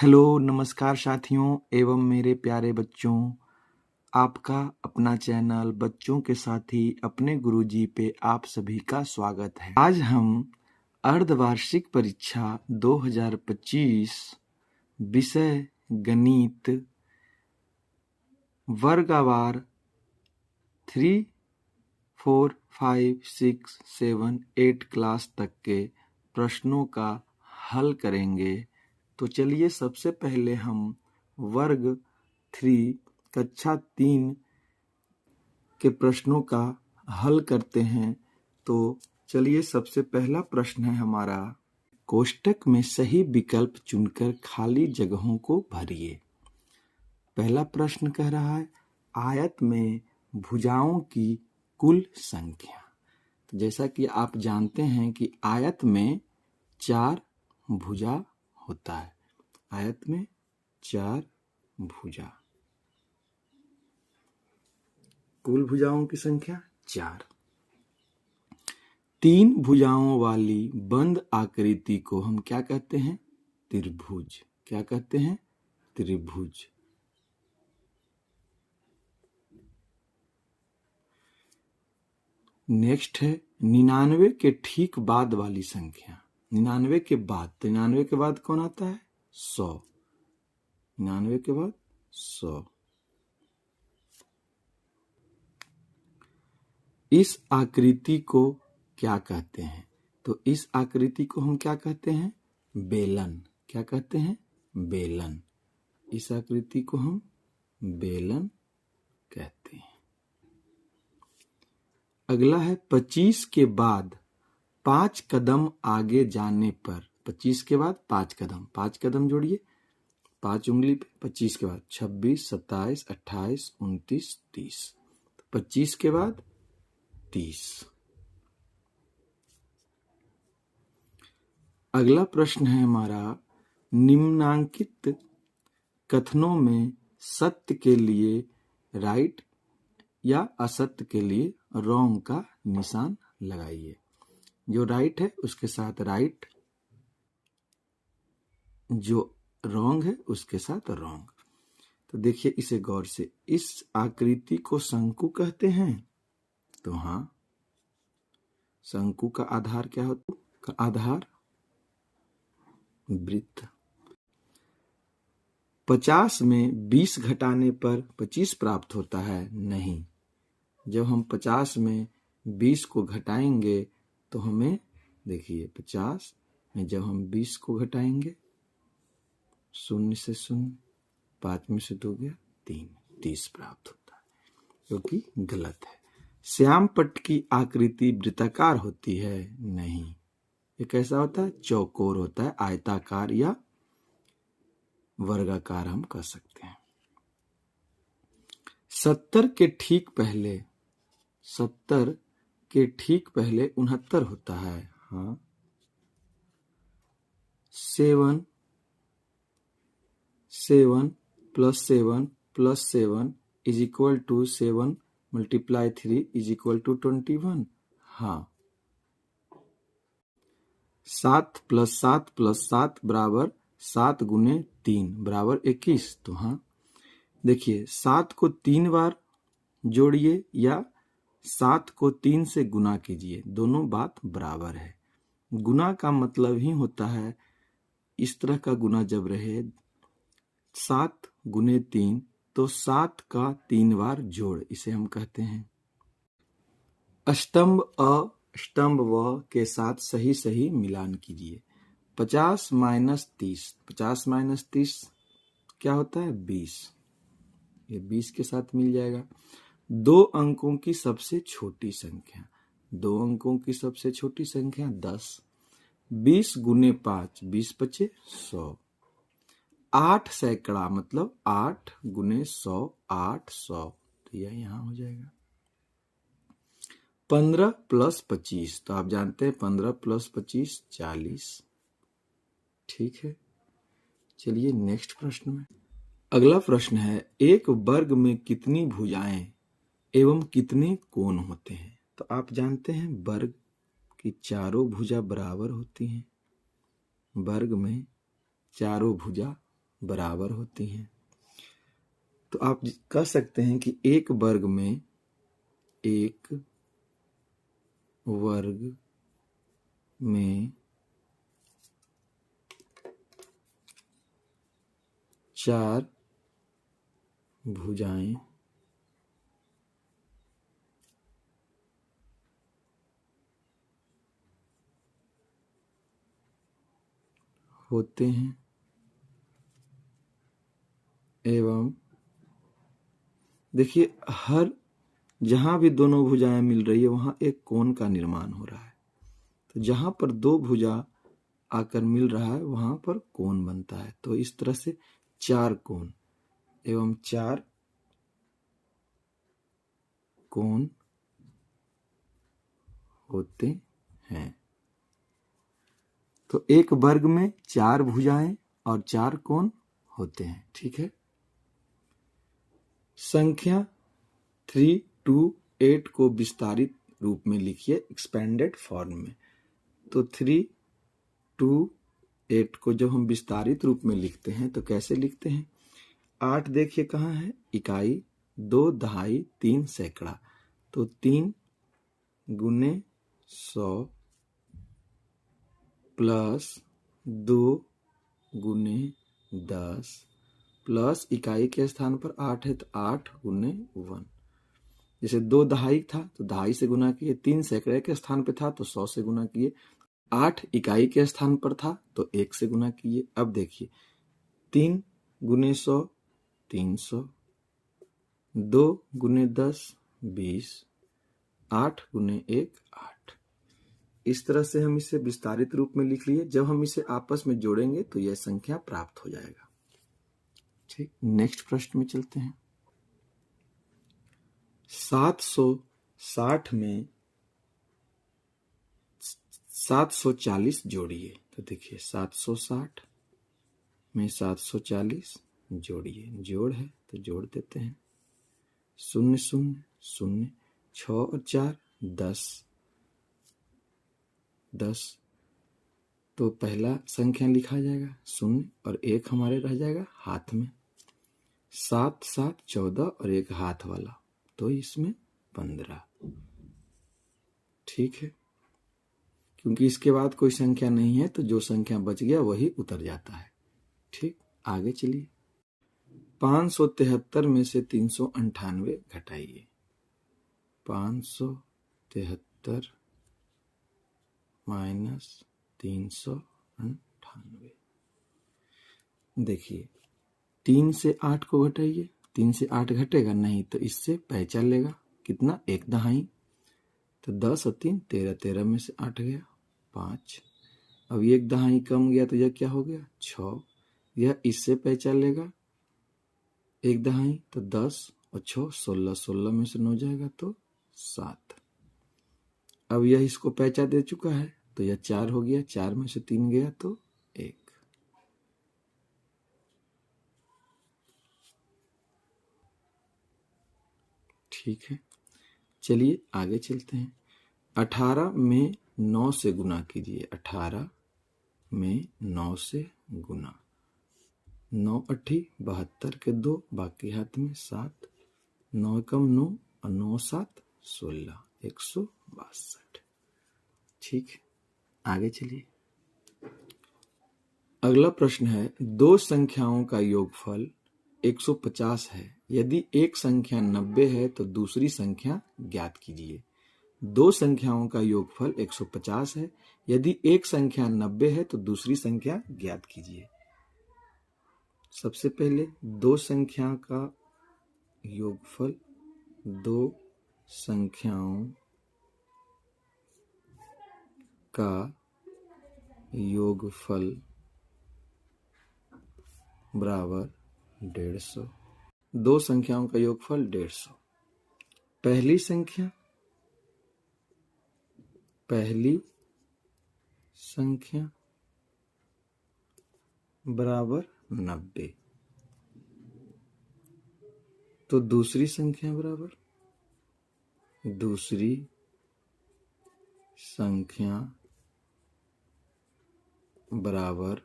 Hello, नमस्कार साथियों एवं मेरे प्यारे बच्चों। आपका अपना चैनल बच्चों के साथी अपने गुरुजी पे आप सभी का स्वागत है। आज हम अर्धवार्षिक परीक्षा 2025 विषय गणित वर्गवार 3, 4, 5, 6, 7, 8 क्लास तक के प्रश्नों का हल करेंगे। तो चलिए सबसे पहले हम वर्ग 3 कक्षा 3 के प्रश्नों का हल करते हैं। तो चलिए सबसे पहला प्रश्न है हमारा, कोष्टक में सही विकल्प चुनकर खाली जगहों को भरिए। पहला प्रश्न कह रहा है आयत में भुजाओं की कुल संख्या। तो जैसा कि आप जानते हैं कि आयत में 4 भुजा होता है। आयत में 4 भुजा, कुल भुजाओं की संख्या 4। 3 भुजाओं वाली बंद आकृति को हम क्या कहते हैं? त्रिभुज। क्या कहते हैं? त्रिभुज। नेक्स्ट है 99 के ठीक बाद वाली संख्या। 99 के बाद, तो 99 के बाद कौन आता है? 100। 99 के बाद 100। इस आकृति को क्या कहते हैं? तो इस आकृति को हम क्या कहते हैं? बेलन। क्या कहते हैं? बेलन। इस आकृति को हम बेलन कहते हैं। अगला है 25 के बाद 5 कदम आगे जाने पर। 25 के बाद 5 कदम, 5 कदम जोड़िए 5 उंगली पे। 25 के बाद 26, 27, 28, 29, 30। 25 के बाद 30। अगला प्रश्न है हमारा, निम्नांकित कथनों में सत्य के लिए राइट या असत्य के लिए रॉन्ग का निशान लगाइए। जो राइट है उसके साथ राइट, जो रॉन्ग है उसके साथ रॉन्ग। तो देखिए इसे गौर से, इस आकृति को शंकु कहते हैं। तो हाँ, शंकु का आधार क्या होता है? का आधार वृत्त। 50 में 20 घटाने पर 25 प्राप्त होता है? नहीं। जब हम 50 में 20 को घटाएंगे तो हमें, देखिए 50 में जब हम 20 को घटाएंगे, 0 से 0, 5 में से 2 गया 3, 30 प्राप्त होता है, जो कि गलत है। श्याम पट्ट की आकृति वृत्ताकार होती है? नहीं। ये कैसा होता है? चौकोर होता है, आयताकार या वर्गाकार हम कह सकते हैं। 70 के ठीक पहले 69 होता है। हाँ, 7 plus 7 plus 7 is equal to 7 multiply 3 is equal to 21। हाँ, 7 प्लस 7 प्लस 7 बराबर 7 गुने 3 बराबर 21। तो हाँ, देखिए 7 को 3 बार जोड़िए या 7 को 3 से गुना कीजिए, दोनों बात बराबर है। गुना का मतलब ही होता है, इस तरह का गुना जब रहे 7 गुने 3, तो 7 का 3 बार जोड़, इसे हम कहते हैं। स्तंभ अ स्तंभ व के साथ सही सही मिलान कीजिए। 50 माइनस 30, 50 माइनस 30 क्या होता है? 20। ये 20 के साथ मिल जाएगा। 2 अंकों की सबसे छोटी संख्या। 2 अंकों की सबसे छोटी संख्या 10। 20 गुने 5, 20 पचे 100। 8 सैकड़ा मतलब 8 गुने 100, 800। तो यह यहाँ हो जाएगा। 15 प्लस 25, तो आप जानते हैं 15 प्लस 25 40। ठीक है, चलिए नेक्स्ट प्रश्न में। अगला प्रश्न है, एक वर्ग में कितनी भुजाएं एवं कितने कोण होते हैं? तो आप जानते हैं वर्ग की चारों भुजा बराबर होती हैं। वर्ग में चारों भुजा बराबर होती हैं। तो आप कह सकते हैं कि एक वर्ग में 4 भुजाएं होते हैं एवं देखिए हर जहां भी दोनों भुजाएं मिल रही है वहां एक कोण का निर्माण हो रहा है। तो जहां पर दो भुजा आकर मिल रहा है वहां पर कोण बनता है। तो इस तरह से 4 कोण एवं 4 कोण होते हैं। तो एक वर्ग में 4 भुजाएं और 4 कोण होते हैं। ठीक है। संख्या 3 to 8 को विस्तारित रूप में लिखिए, एक्सपेंडेड फॉर्म में। तो 3 to 8 को जब हम विस्तारित रूप में लिखते हैं तो कैसे लिखते हैं? 8 देखिए कहाँ है? इकाई, 2 दहाई, 3 सैकड़ा। तो 3 गुने 100 प्लस 2 गुने 10 प्लस इकाई के स्थान पर 8 है तो 8 गुने 1। जैसे 2 दहाई था तो दहाई से गुना किए, 3 सैकड़े के स्थान पे था तो 100 से गुना किए, 8 इकाई के स्थान पर था तो 1 से गुना किए। अब देखिए 3 गुने 100 300, 2 गुने 10 20, 8 गुने 1 8। इस तरह से हम इसे विस्तारित रूप में लिख लिए। जब हम इसे आपस में जोड़ेंगे तो यह संख्या प्राप्त हो जाएगा। ठीक, नेक्स्ट प्रश्न में चलते हैं। 760 में 740 जोड़िए। तो देखिए 760 में 740 जोड़िए, जोड़ है तो जोड़ देते हैं। 0 0 0, 6 और 4 10 10। तो पहला संख्या लिखा जाएगा 0 और 1 हमारे रह जाएगा हाथ में। 7 7 14 और 1 हाथ वाला, तो इसमें 15। ठीक है, क्योंकि इसके बाद कोई संख्या नहीं है तो जो संख्या बच गया वही उतर जाता है। ठीक, आगे चलिए। 573 में से 398 घटाइए। 573 माइनस 398। देखिए 3 से 8 को घटाइए। 3 से 8 घटेगा नहीं तो इससे पहचान लेगा कितना, 1 दहाई। तो 10 और 3 13, 13 में से 8 गया 5। अब 1 दहाई कम गया तो यह क्या हो गया 6। यह इससे पहचान लेगा 1 दहाई, तो 10 और 6 16, 16 में से 9 जाएगा तो 7। अब यह इसको पहचान दे चुका है तो यह 4 हो गया, 4 में से 3 गया तो 1। ठीक है, चलिए आगे चलते हैं। 18 में 9 से गुना कीजिए। 18 में 9 से गुना। 9 8 72 के 2, बाकी हाथ में 7, 9 कम 9 और 9 7 16, 162। ठीक है, आगे चलिए। अगला प्रश्न है, दो संख्याओं का योगफल 150 है। यदि एक संख्या 90 है तो दूसरी संख्या ज्ञात कीजिए। दो संख्याओं का योगफल 150 है। यदि एक संख्या 90 है तो दूसरी संख्या ज्ञात कीजिए। सबसे पहले दो संख्या का योगफल, दो संख्याओं का योगफल बराबर 150। दो संख्याओं का योगफल 150। पहली संख्या बराबर 90, तो दूसरी संख्या बराबर, दूसरी संख्या बराबर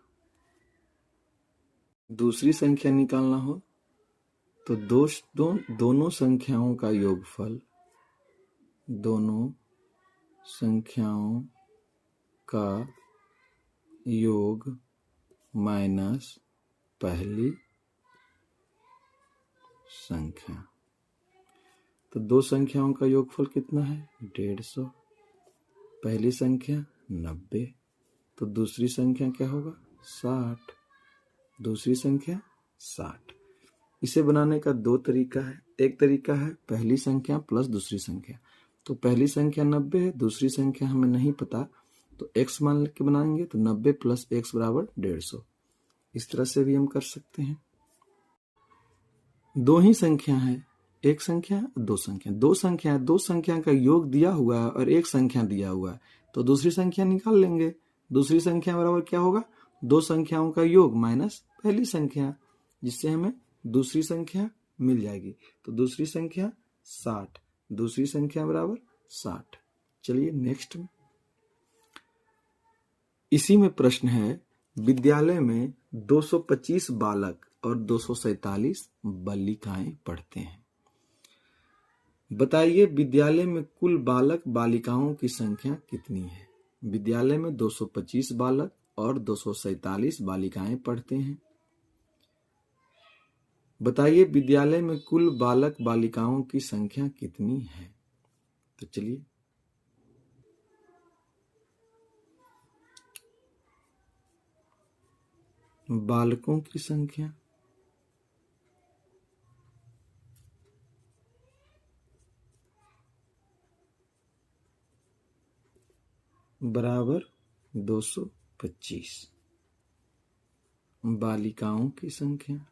दूसरी संख्या निकालना हो तो दोनों संख्याओं का योगफल, दोनों संख्याओं का योग माइनस पहली संख्या। तो दो संख्याओं का योगफल कितना है? 150। पहली संख्या 90, तो दूसरी संख्या क्या होगा? 60। दूसरी संख्या 60। इसे बनाने का दो तरीका है। एक तरीका है पहली संख्या प्लस दूसरी संख्या। तो पहली संख्या 90 है, दूसरी संख्या हमें नहीं पता, तो x मान के बनाएंगे, तो 90 प्लस x बराबर 150। इस तरह से भी हम कर सकते हैं। दो ही संख्या है, एक संख्या दो संख्या, दो संख्या का योग दिया हुआ है और एक संख्या दिया हुआ है, तो दूसरी संख्या निकाल लेंगे। दूसरी संख्या बराबर क्या होगा? दो संख्याओं का योग माइनस पहली संख्या, जिससे हमें दूसरी संख्या मिल जाएगी। तो दूसरी संख्या 60, दूसरी संख्या बराबर 60। चलिए नेक्स्ट में, इसी में प्रश्न है, विद्यालय में 225 बालक और 247 बालिकाएं पढ़ते हैं। बताइए विद्यालय में कुल बालक बालिकाओं की संख्या कितनी है? विद्यालय में 225 बालक और 247 बालिकाएं पढ़ते हैं। बताइए विद्यालय में कुल बालक बालिकाओं की संख्या कितनी है? तो चलिए, बालकों की संख्या बराबर 225, बालिकाओं की संख्या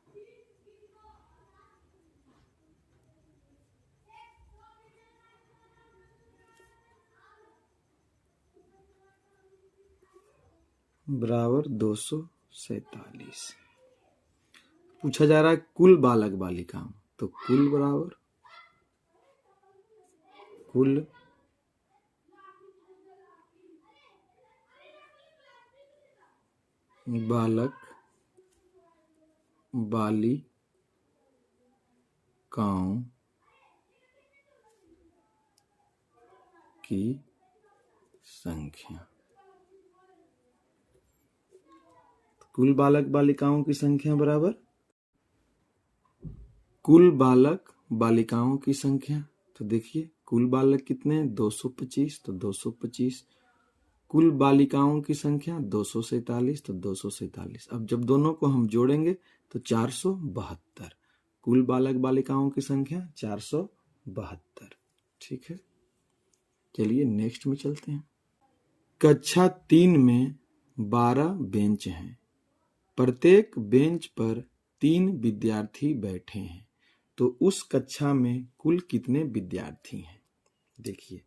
बराबर 247। पूछा जा रहा है कुल बालक बालिकाओं, तो कुल बराबर कुल बालक बालिकाओं की संख्या। कुल बालक बालिकाओं की संख्या बराबर कुल बालक बालिकाओं की संख्या। तो देखिए कुल बालक कितने हैं? 225, तो 225। कुल बालिकाओं की संख्या 247, तो 247। अब जब दोनों को हम जोड़ेंगे तो 472। कुल बालक बालिकाओं की संख्या 472। ठीक है, चलिए नेक्स्ट में चलते हैं। कक्षा 3 में 12 बेंच हैं। प्रत्येक बेंच पर 3 विद्यार्थी बैठे हैं, तो उस कक्षा में कुल कितने विद्यार्थी हैं? देखिए,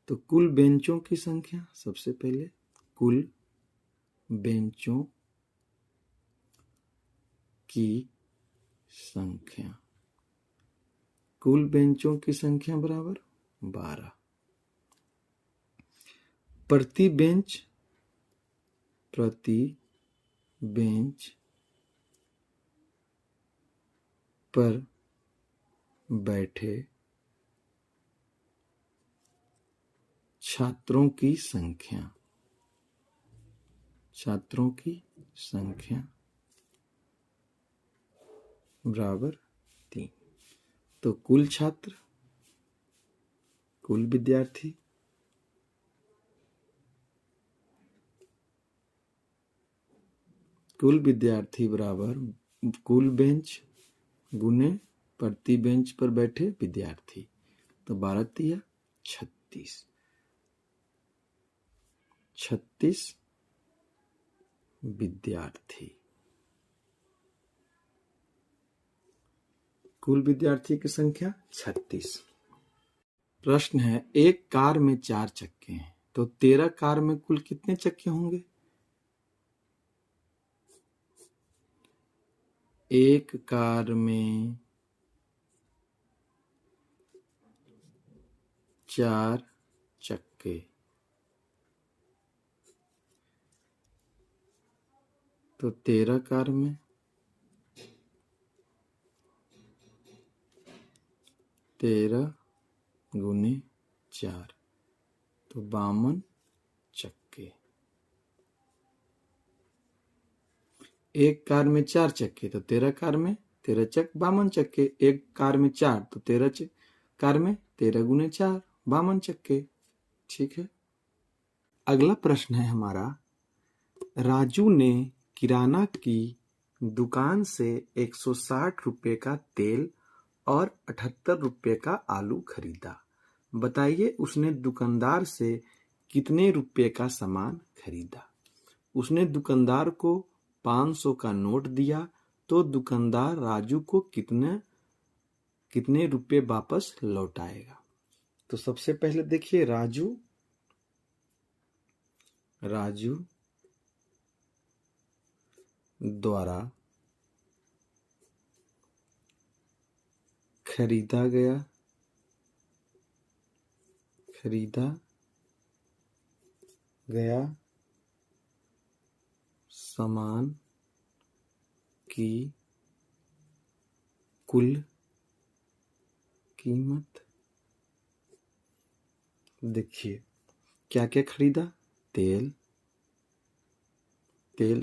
तो कुल बेंचों की संख्या, सबसे पहले कुल बेंचों की संख्या, कुल बेंचों की संख्या बराबर 12। प्रति बेंच पर बैठे छात्रों की संख्या बराबर 3। तो कुल छात्र, कुल विद्यार्थी बराबर कुल बेंच गुने प्रति बेंच पर बैठे विद्यार्थी। तो 12 तिया 36 विद्यार्थी। कुल विद्यार्थी की संख्या 36। प्रश्न है, एक कार में 4 चक्के हैं, तो 13 कार में कुल कितने चक्के होंगे? एक कार में 4 चक्के, तो 13 कार में 13 गुने 4, तो 52 चक्के। एक कार में 4 चक्के, तो 13 कार में 13 चक 52 चक्के। एक कार में 4, तो 13 कार में 13 गुने 4, 52 चक्के। ठीक है। अगला प्रश्न है हमारा, राजू ने किराना की दुकान से 160 रुपए का तेल और 78 रुपए का आलू खरीदा। बताइए उसने दुकानदार से कितने रुपए का सामान खरीदा। उसने दुकानदार को 500 का नोट दिया, तो दुकानदार राजू को कितने रुपए वापस लौटाएगा। तो सबसे पहले देखिए, राजू द्वारा खरीदा गया सामान की कुल कीमत। देखिए क्या क्या खरीदा। तेल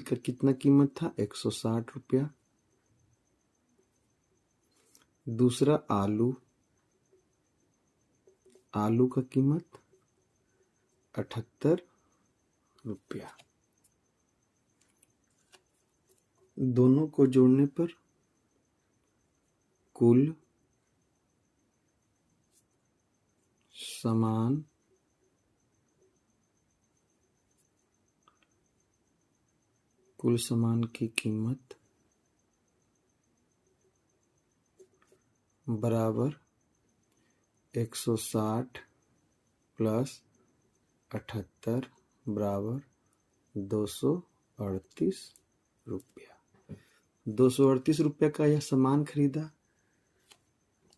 का कितना कीमत था, 160 रुपया। दूसरा आलू का कीमत 78 रुपया। दोनों को जोड़ने पर कुल सामान की कीमत बराबर 160 प्लस 78 बराबर 238 रुपया। 238 रुपया का यह सामान खरीदा।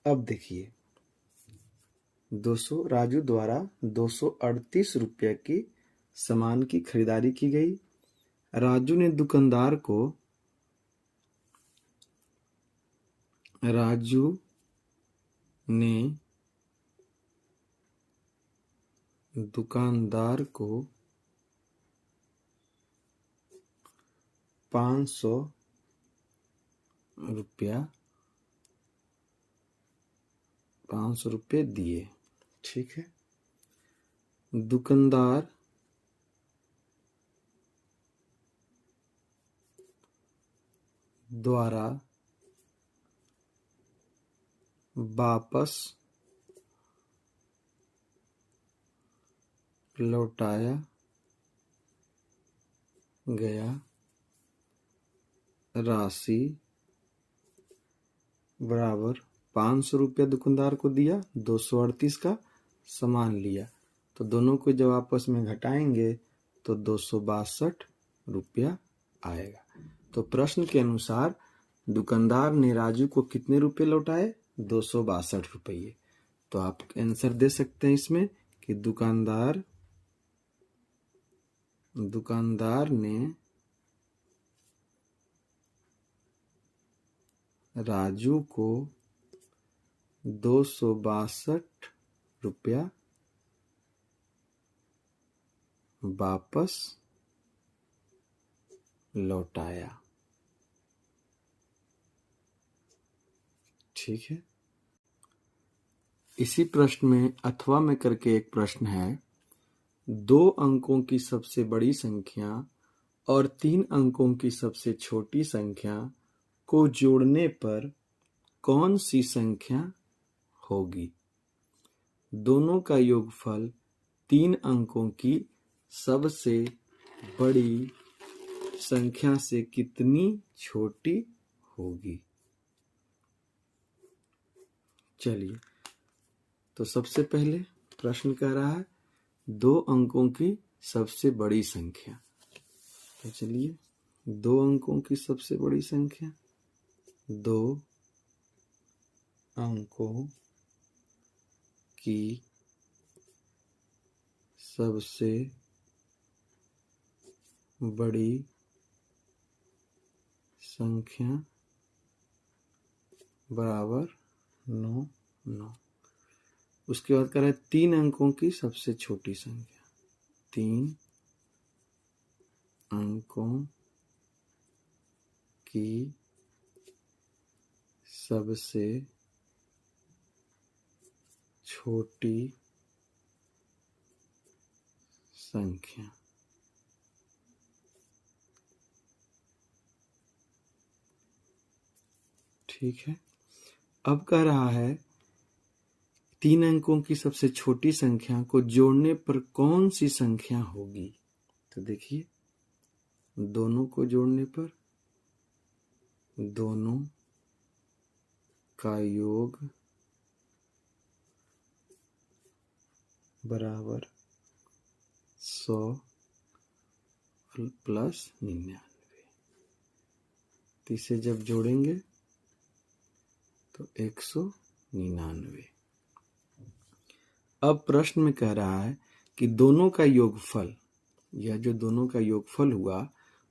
अब देखिए, राजू द्वारा 238 रुपया की सामान की खरीदारी की गई। राजू ने दुकानदार को 500 रुपये दिए। ठीक है। दुकानदार द्वारा वापस लौटाया गया राशि बराबर 500 रुपया दुकानदार को दिया, 238 का सामान लिया, तो दोनों को जब आपस में घटाएंगे तो 262 रुपया आएगा। तो प्रश्न के अनुसार दुकानदार ने राजू को कितने रुपए लौटाए, 262 रुपये। तो आप आंसर दे सकते हैं इसमें कि दुकानदार ने राजू को 262 रुपया वापस लौटाया। ठीक है। इसी प्रश्न में अथवा में करके एक प्रश्न है, 2 अंकों की सबसे बड़ी संख्या और 3 अंकों की सबसे छोटी संख्या को जोड़ने पर कौन सी संख्या होगी। दोनों का योगफल 3 अंकों की सबसे बड़ी संख्या से कितनी छोटी होगी। चलिए, तो सबसे पहले प्रश्न कह रहा है 2 अंकों की सबसे बड़ी संख्या। तो चलिए, 2 अंकों की सबसे बड़ी संख्या, 2 अंकों की सबसे बड़ी संख्या बराबर 9। उसके बाद कह रहा है 3 अंकों की सबसे छोटी संख्या, 3 अंकों की सबसे छोटी संख्या। ठीक है, अब कह रहा है 3 अंकों की सबसे छोटी संख्या को जोड़ने पर कौन सी संख्या होगी। तो देखिए, दोनों को जोड़ने पर दोनों का योग बराबर 100 प्लस 99। तो इसे जब जोड़ेंगे तो 199। अब प्रश्न में कह रहा है कि दोनों का योगफल, यह जो दोनों का योगफल हुआ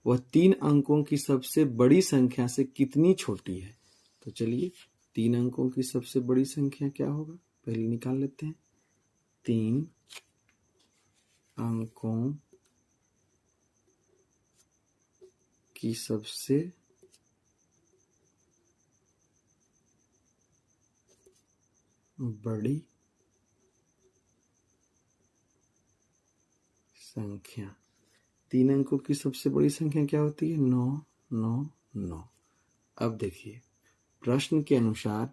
वह 3 अंकों की सबसे बड़ी संख्या से कितनी छोटी है। तो चलिए 3 अंकों की सबसे बड़ी संख्या क्या होगा, पहले निकाल लेते हैं। 3 अंकों की सबसे बड़ी संख्या, 3 अंकों की सबसे बड़ी संख्या क्या होती है, 999। अब देखिए, प्रश्न के अनुसार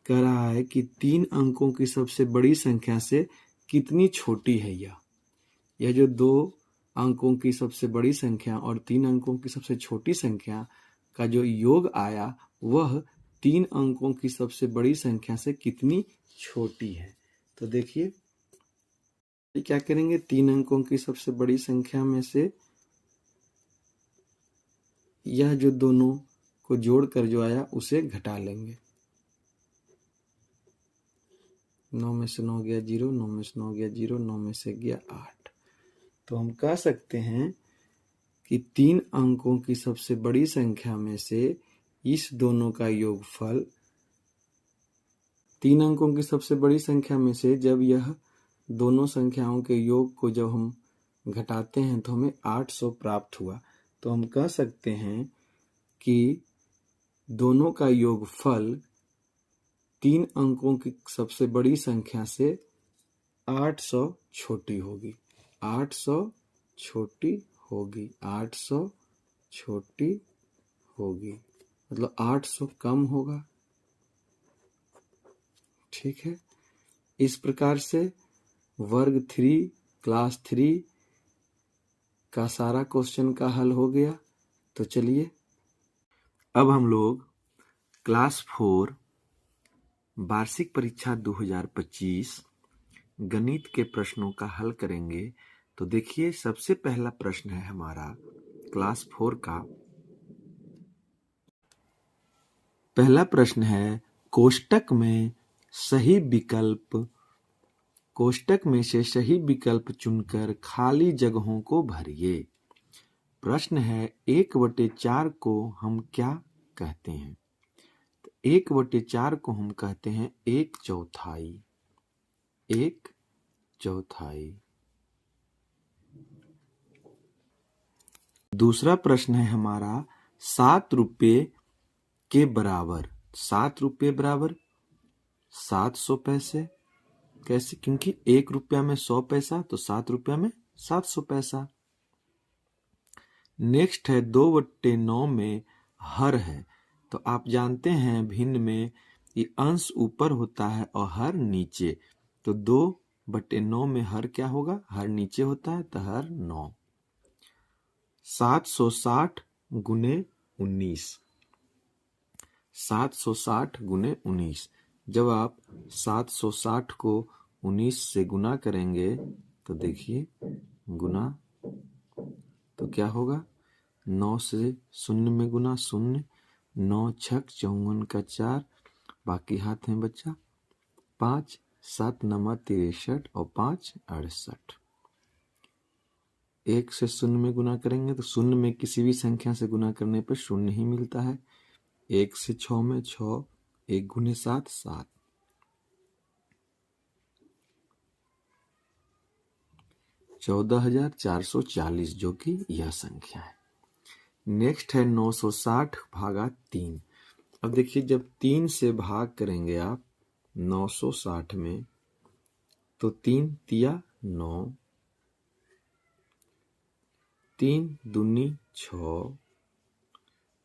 कह रहा है कि 3 अंकों की सबसे बड़ी संख्या से कितनी छोटी है यह जो 2 अंकों की सबसे बड़ी संख्या और 3 अंकों की सबसे छोटी संख्या का जो योग आया वह 3 अंकों की सबसे बड़ी संख्या से कितनी छोटी है। तो देखिए क्या करेंगे, 3 अंकों की सबसे बड़ी संख्या में से यह जो दोनों को जोड़कर जो आया उसे घटा लेंगे। 9 में से 9 गया 0, 9 में से 9 गया 0, 9 में से गया 8। तो हम कह सकते हैं कि 3 अंकों की सबसे बड़ी संख्या में से इस दोनों का योगफल, 3 अंकों की सबसे बड़ी संख्या में से जब यह दोनों संख्याओं के योग को जब हम घटाते हैं तो हमें 800 प्राप्त हुआ। तो हम कह सकते हैं कि दोनों का योगफल 3 अंकों की सबसे बड़ी संख्या से 800 छोटी होगी, 800 छोटी होगी, 800 छोटी होगी, मतलब 800 कम होगा। ठीक है, इस प्रकार से वर्ग 3 क्लास 3 का सारा क्वेश्चन का हल हो गया। तो चलिए अब हम लोग क्लास 4 वार्षिक परीक्षा 2025 गणित के प्रश्नों का हल करेंगे। तो देखिए, सबसे पहला प्रश्न है हमारा क्लास 4 का। पहला प्रश्न है, कोष्टक में से सही विकल्प चुनकर खाली जगहों को भरिए। प्रश्न है 1/4 को हम क्या कहते हैं। तो 1/4 को हम कहते हैं 1/4, 1/4। दूसरा प्रश्न है हमारा 7 रुपये के बराबर, 7 रुपये बराबर 700 पैसे। कैसे, क्योंकि 1 रुपया में 100 पैसा, तो 7 रुपया में 700 पैसा। नेक्स्ट है 2/9 में हर है। तो आप जानते हैं भिन्न में ये अंश ऊपर होता है और हर नीचे। तो 2/9 में हर क्या होगा, हर नीचे होता है, तो हर 9। 760 गुने 19, 760 गुने 19। जब आप 760 को 19 से गुना करेंगे तो देखिए गुना, तो क्या होगा, 9 से 0 में गुना 0, 9 छक 54 का 4, बाकी हाथ में बच्चा 5, 7 नमा 63 और 5 68। 1 से 0 में गुना करेंगे तो 0 में किसी भी संख्या से गुना करने पर 0 ही मिलता है। 1 से 6 में 6, 1 गुने 7 7, 14,440 जो कि यह संख्या है। नेक्स्ट है 960 भागा 3। अब देखिए जब 3 से भाग करेंगे आप 960 में तो 3 तिया 9, 3 दूनी 6।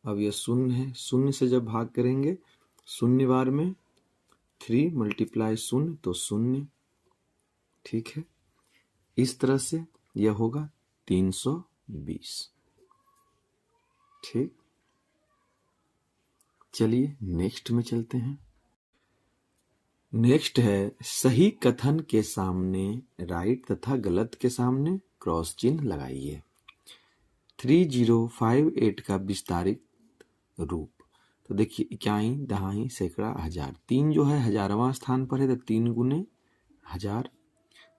अब यह शून्य है, शून्य से जब भाग करेंगे शून्य बार में 3 मल्टीप्लाई शून्य तो शून्य। ठीक है, इस तरह से यह होगा 320। ठीक, चलिए नेक्स्ट में चलते हैं। नेक्स्ट है सही कथन के सामने राइट तथा गलत के सामने क्रॉस चिन्ह लगाइए। 3058 का विस्तारित रूप। तो देखिए इकाई, दहाई, सैकड़ा, हजार। 3 जो है 1000वां स्थान पर है तो 3 गुने 1000।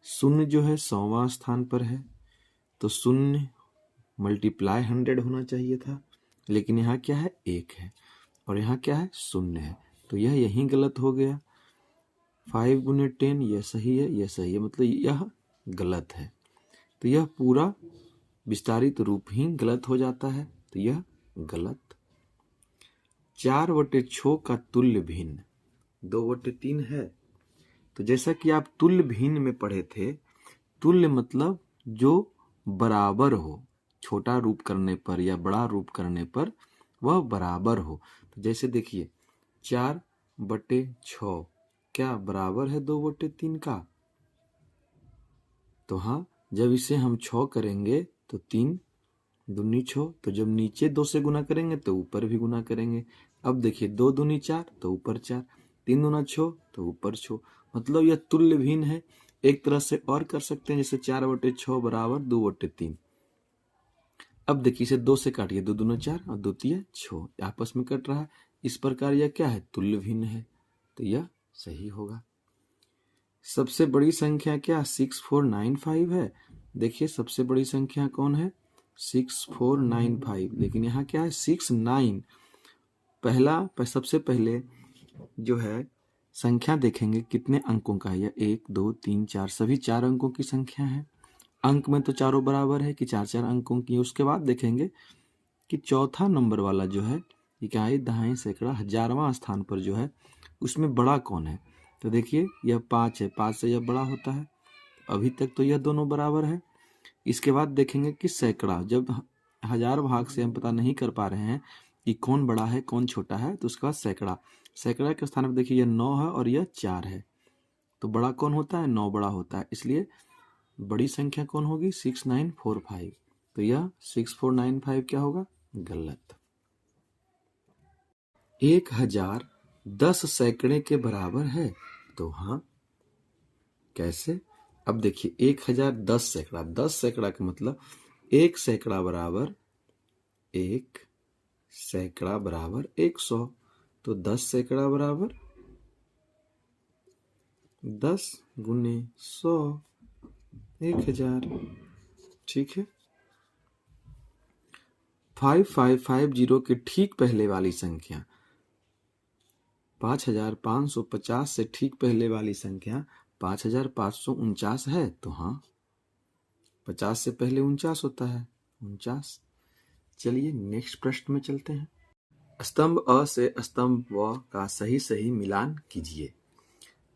शून्य जो है 100वां स्थान पर है तो शून्य मल्टीप्लाई 100 होना चाहिए था, लेकिन यहाँ क्या है 1 है और यहाँ क्या है शून्य है, तो यह यहीं गलत हो गया। 5 गुने 10 यह सही है, यह सही है, मतलब यह गलत है। तो यह पूरा विस्तारित रूप ही गलत हो जाता है, तो यह गलत। 4/6 का तुल्य भिन्न 2/3 है। तो जैसा कि आप तुल्य भिन्न में पढ़े थे, तुल्य मतलब जो बराबर हो, छोटा रूप करने पर या बड़ा रूप करने पर वह बराबर हो। तो जैसे देखिए 4/6 क्या बराबर है 2/3 का? तो हाँ, जब इसे हम 6 करेंगे तो 3 दूनी 6, तो जब नीचे 2 से गुना करेंगे तो ऊपर भी गुना करेंगे। अब देखिए 2 दूनी 4 तो ऊपर 4, 3 दूना 6 तो ऊपर 6, मतलब यह तुल्य भिन्न है। एक तरह से और कर सकते हैं, जैसे 4/6 बराबर 2/3। अब देखिए इसे 2 से काटिए, 2 दूना 4 और 2 तिया 6, आपस में कट रहा है। इस प्रकार यह क्या है तुल्य भिन्न है, तो यह सही होगा। सबसे बड़ी संख्या क्या 6495 है। देखिए सबसे बड़ी संख्या कौन है 6495, लेकिन यहाँ क्या है 69। सबसे पहले जो है संख्या देखेंगे कितने अंकों का है, यह 1 2 3 4 सभी 4 अंकों की संख्या है। अंक में तो चारों बराबर है कि 4-4 अंकों की। उसके बाद देखेंगे कि चौथा नंबर वाला जो है इकाई, दहाई, सैकड़ा, 1000वां स्थान पर जो है उसमें बड़ा कौन है। तो देखिए यह 5 है, 5 से यह बड़ा होता है। अभी तक तो यह दोनों बराबर है। इसके बाद देखेंगे कि सैकड़ा, जब 1000 भाग से हम पता नहीं कर पा रहे हैं कि कौन बड़ा है कौन छोटा है, तो उसके बाद सैकड़ा के स्थान पर देखिए यह 9 है और यह 4 है, तो बड़ा कौन होता है 9 बड़ा होता है, इसलिए बड़ी संख्या कौन होगी 6945। तो यह 6495 क्या होगा गलत। 1000 10 सैकड़े के बराबर है, तो हाँ कैसे। अब देखिए 1000 10 सैकड़ा, 10 सैकड़ा का मतलब 1 सैकड़ा बराबर 1 सैकड़ा बराबर 100, तो 10 सैकड़ा बराबर 10 गुने 100 1000। ठीक है, 5550 के ठीक पहले वाली संख्या 5550 से ठीक पहले वाली संख्या 5549 है, तो हाँ 50 से पहले 49 होता है 49। चलिए नेक्स्ट प्रश्न में चलते हैं। स्तंभ अ से स्तंभ व का सही सही मिलान कीजिए।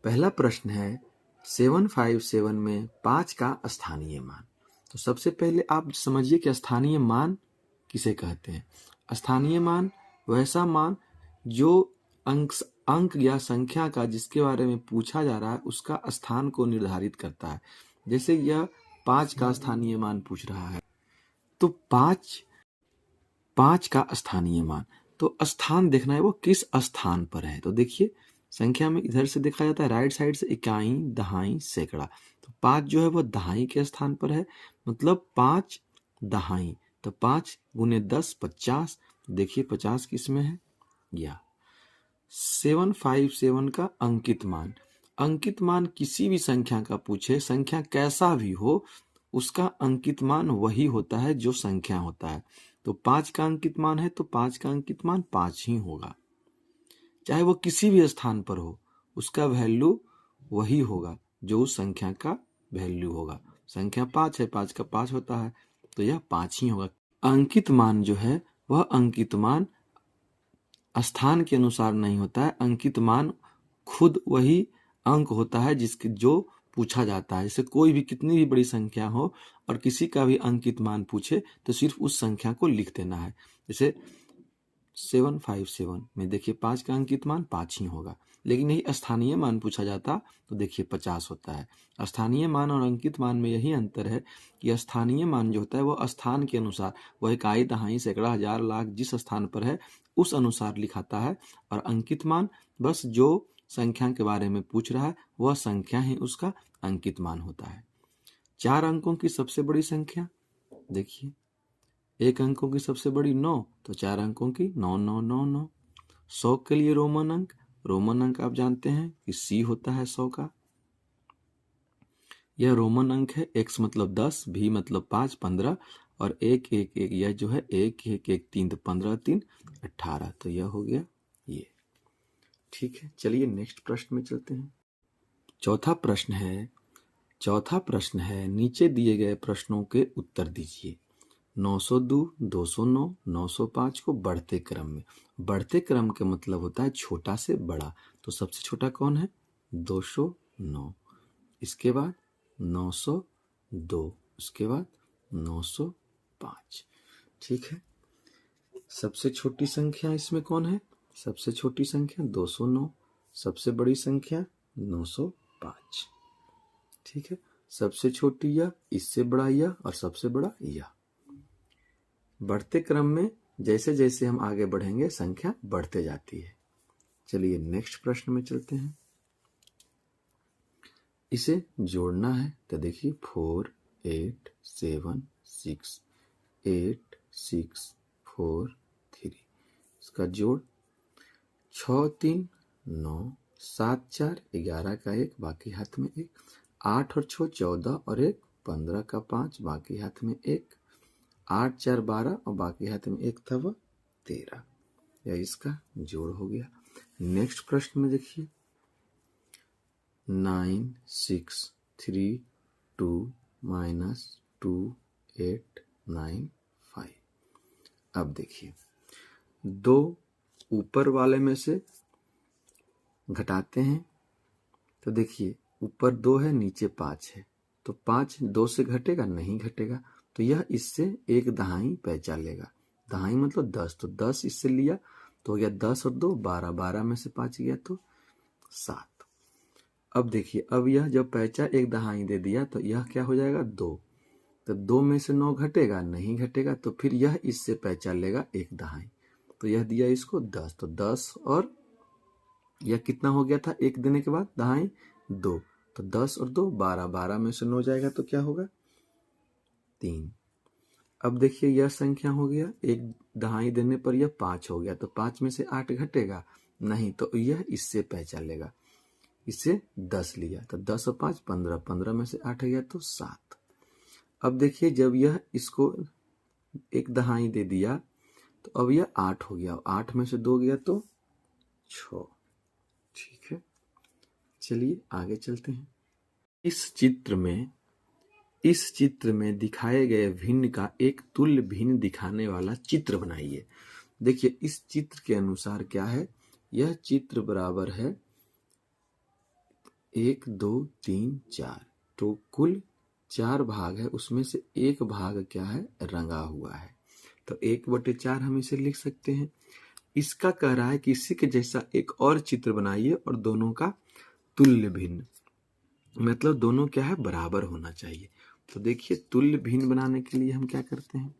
पहला प्रश्न है 757 में 5 का स्थानीय मान। तो सबसे पहले आप समझिए कि स्थानीय मान किसे कहते हैं। स्थानीय मान वैसा मान जो अंक या संख्या का जिसके बारे में पूछा जा रहा है उसका स्थान को निर्धारित करता है। जैसे यह 5 का स्थानीय मान पूछ रहा है, तो 5 का स्थानीय मान, तो स्थान देखना है वो किस स्थान पर है। तो देखिए संख्या में इधर से देखा जाता है राइट साइड से इकाई, दहाई, सैकड़ा, तो 5 जो है वो दहाई के स्थान पर है, मतलब 5 दहाई, तो 5 गुने 10 50। देखिए 50 किस में है, या 757 का अंकित मान। अंकित मान किसी भी संख्या का पूछे, संख्या कैसा भी हो, उसका अंकित मान वही होता है जो संख्या होता है। तो 5 का अंकित मान है तो 5 का अंकित मान 5 ही होगा, चाहे वो किसी भी स्थान पर हो, उसका वैल्यू वही होगा जो उस संख्या का वैल्यू होगा। संख्या 5 है, 5 का 5 होता है, तो यह 5 ही होगा। अंकित मान जो है वह अंकित मान स्थान के अनुसार नहीं होता है। अंकित मान खुद वही अंक होता है जिसके जो पूछा जाता है। जैसे कोई भी कितनी भी बड़ी संख्या हो और किसी का भी अंकित मान पूछे तो सिर्फ उस संख्या को लिख देना है। जैसे 757 में देखिए 5 का अंकित मान 5 ही होगा, लेकिन यही स्थानीय मान पूछा जाता तो देखिए 50 होता है। स्थानीय मान और अंकित मान में यही अंतर है कि स्थानीय मान जो होता है वह स्थान के अनुसार, वह इकाई, दहाई, सैकड़ा, हजार, लाख जिस स्थान पर है उस अनुसार लिखाता है, और अंकित मान बस जो संख्या के बारे में पूछ रहा है वह संख्या ही उसका अंकित मान होता है। 4 अंकों की सबसे बड़ी संख्या देखिए, 1 अंकों की सबसे बड़ी 9, तो 4 अंकों की 9 9 9 9। 100 के लिए रोमन अंक आप जानते हैं कि C होता है 100 का। यह रोमन अंक है। X मतलब 10, V मतलब 5 15 और 1 1 1 यह जो है 1 1 1 3 तो 15 3 18, तो यह हो गया ये। ठीक है, चलिए नेक्स्ट प्रश्न में चलते हैं। चौथा प्रश्न है नीचे दिए गए प्रश्नों के उत्तर दीजिए। 902, 209, 905 को बढ़ते क्रम में। बढ़ते क्रम का मतलब होता है छोटा से बड़ा, तो सबसे छोटा कौन है? 209, इसके बाद 902, उसके बाद 905। ठीक है, सबसे छोटी संख्या इसमें कौन है? सबसे छोटी संख्या 209, सबसे बड़ी संख्या 905। ठीक है, सबसे छोटी यह, इससे बड़ा यह और सबसे बड़ा यह। बढ़ते क्रम में जैसे जैसे हम आगे बढ़ेंगे संख्या बढ़ते जाती है। चलिए नेक्स्ट प्रश्न में चलते हैं। इसे जोड़ना है तो देखिए 4 8 7 6 8 6 4 3, इसका जोड़ 6 3 9 7 4 11 का 1 बाकी हाथ में 1, 8 और 6 14 और 1 15 का 5 बाकी हाथ में 1, 8 4 12 और बाकी हाथ में 1 था वह 13, यह इसका जोड़ हो गया। नेक्स्ट प्रश्न में देखिए 9 6 3 2 -2 8 9 5। अब देखिए दो ऊपर वाले में से घटाते हैं तो देखिए ऊपर 2 है नीचे 5 है, तो 5 2 से घटेगा? नहीं घटेगा, तो यह इससे एक दहाई पैंचा लेगा। दहाई मतलब 10, तो 10 इससे लिया तो हो गया 10 और 2 12, 12 में से 5 गया तो 7। अब देखिए अब यह जब पैंचा एक दहाई दे दिया तो यह क्या हो जाएगा? 2, तो 2 में से 9 घटेगा? नहीं घटेगा, तो फिर यह इससे पैंचा लेगा एक दहाई, तो यह दिया इसको 10, तो 10 और यह कितना हो गया था एक देने के बाद दहाई? 2, तो 10 और 2 12, 12 में से 9 जाएगा तो क्या होगा? 3। अब देखिए यह संख्या हो गया, एक दहाई देने पर यह 5 हो गया, तो 5 में से 8 घटेगा? नहीं, तो यह इससे पैंचा लेगा, इससे 10 लिया, तो 10 और 5 15, 15 में से 8 गया तो 7। अब देखिए जब यह इसको एक दहाई दे दिया तो अब यह 8 हो गया, 8 में से 2 गया तो 6। ठीक है, चलिए आगे चलते हैं। इस चित्र में दिखाए गए भिन्न का एक तुल्य भिन्न दिखाने वाला चित्र बनाइए। देखिए इस चित्र के अनुसार क्या है, यह चित्र बराबर है 1 2 3 4, तो कुल 4 भाग है, उसमें से एक भाग क्या है? रंगा हुआ है, तो 1/4 हम इसे लिख सकते हैं। इसका कह रहा है कि इसी के जैसा एक और चित्र बनाइए और दोनों का तुल्य भिन्न, मतलब दोनों क्या है? बराबर होना चाहिए। तो देखिए तुल्य भिन्न बनाने के लिए हम क्या करते हैं,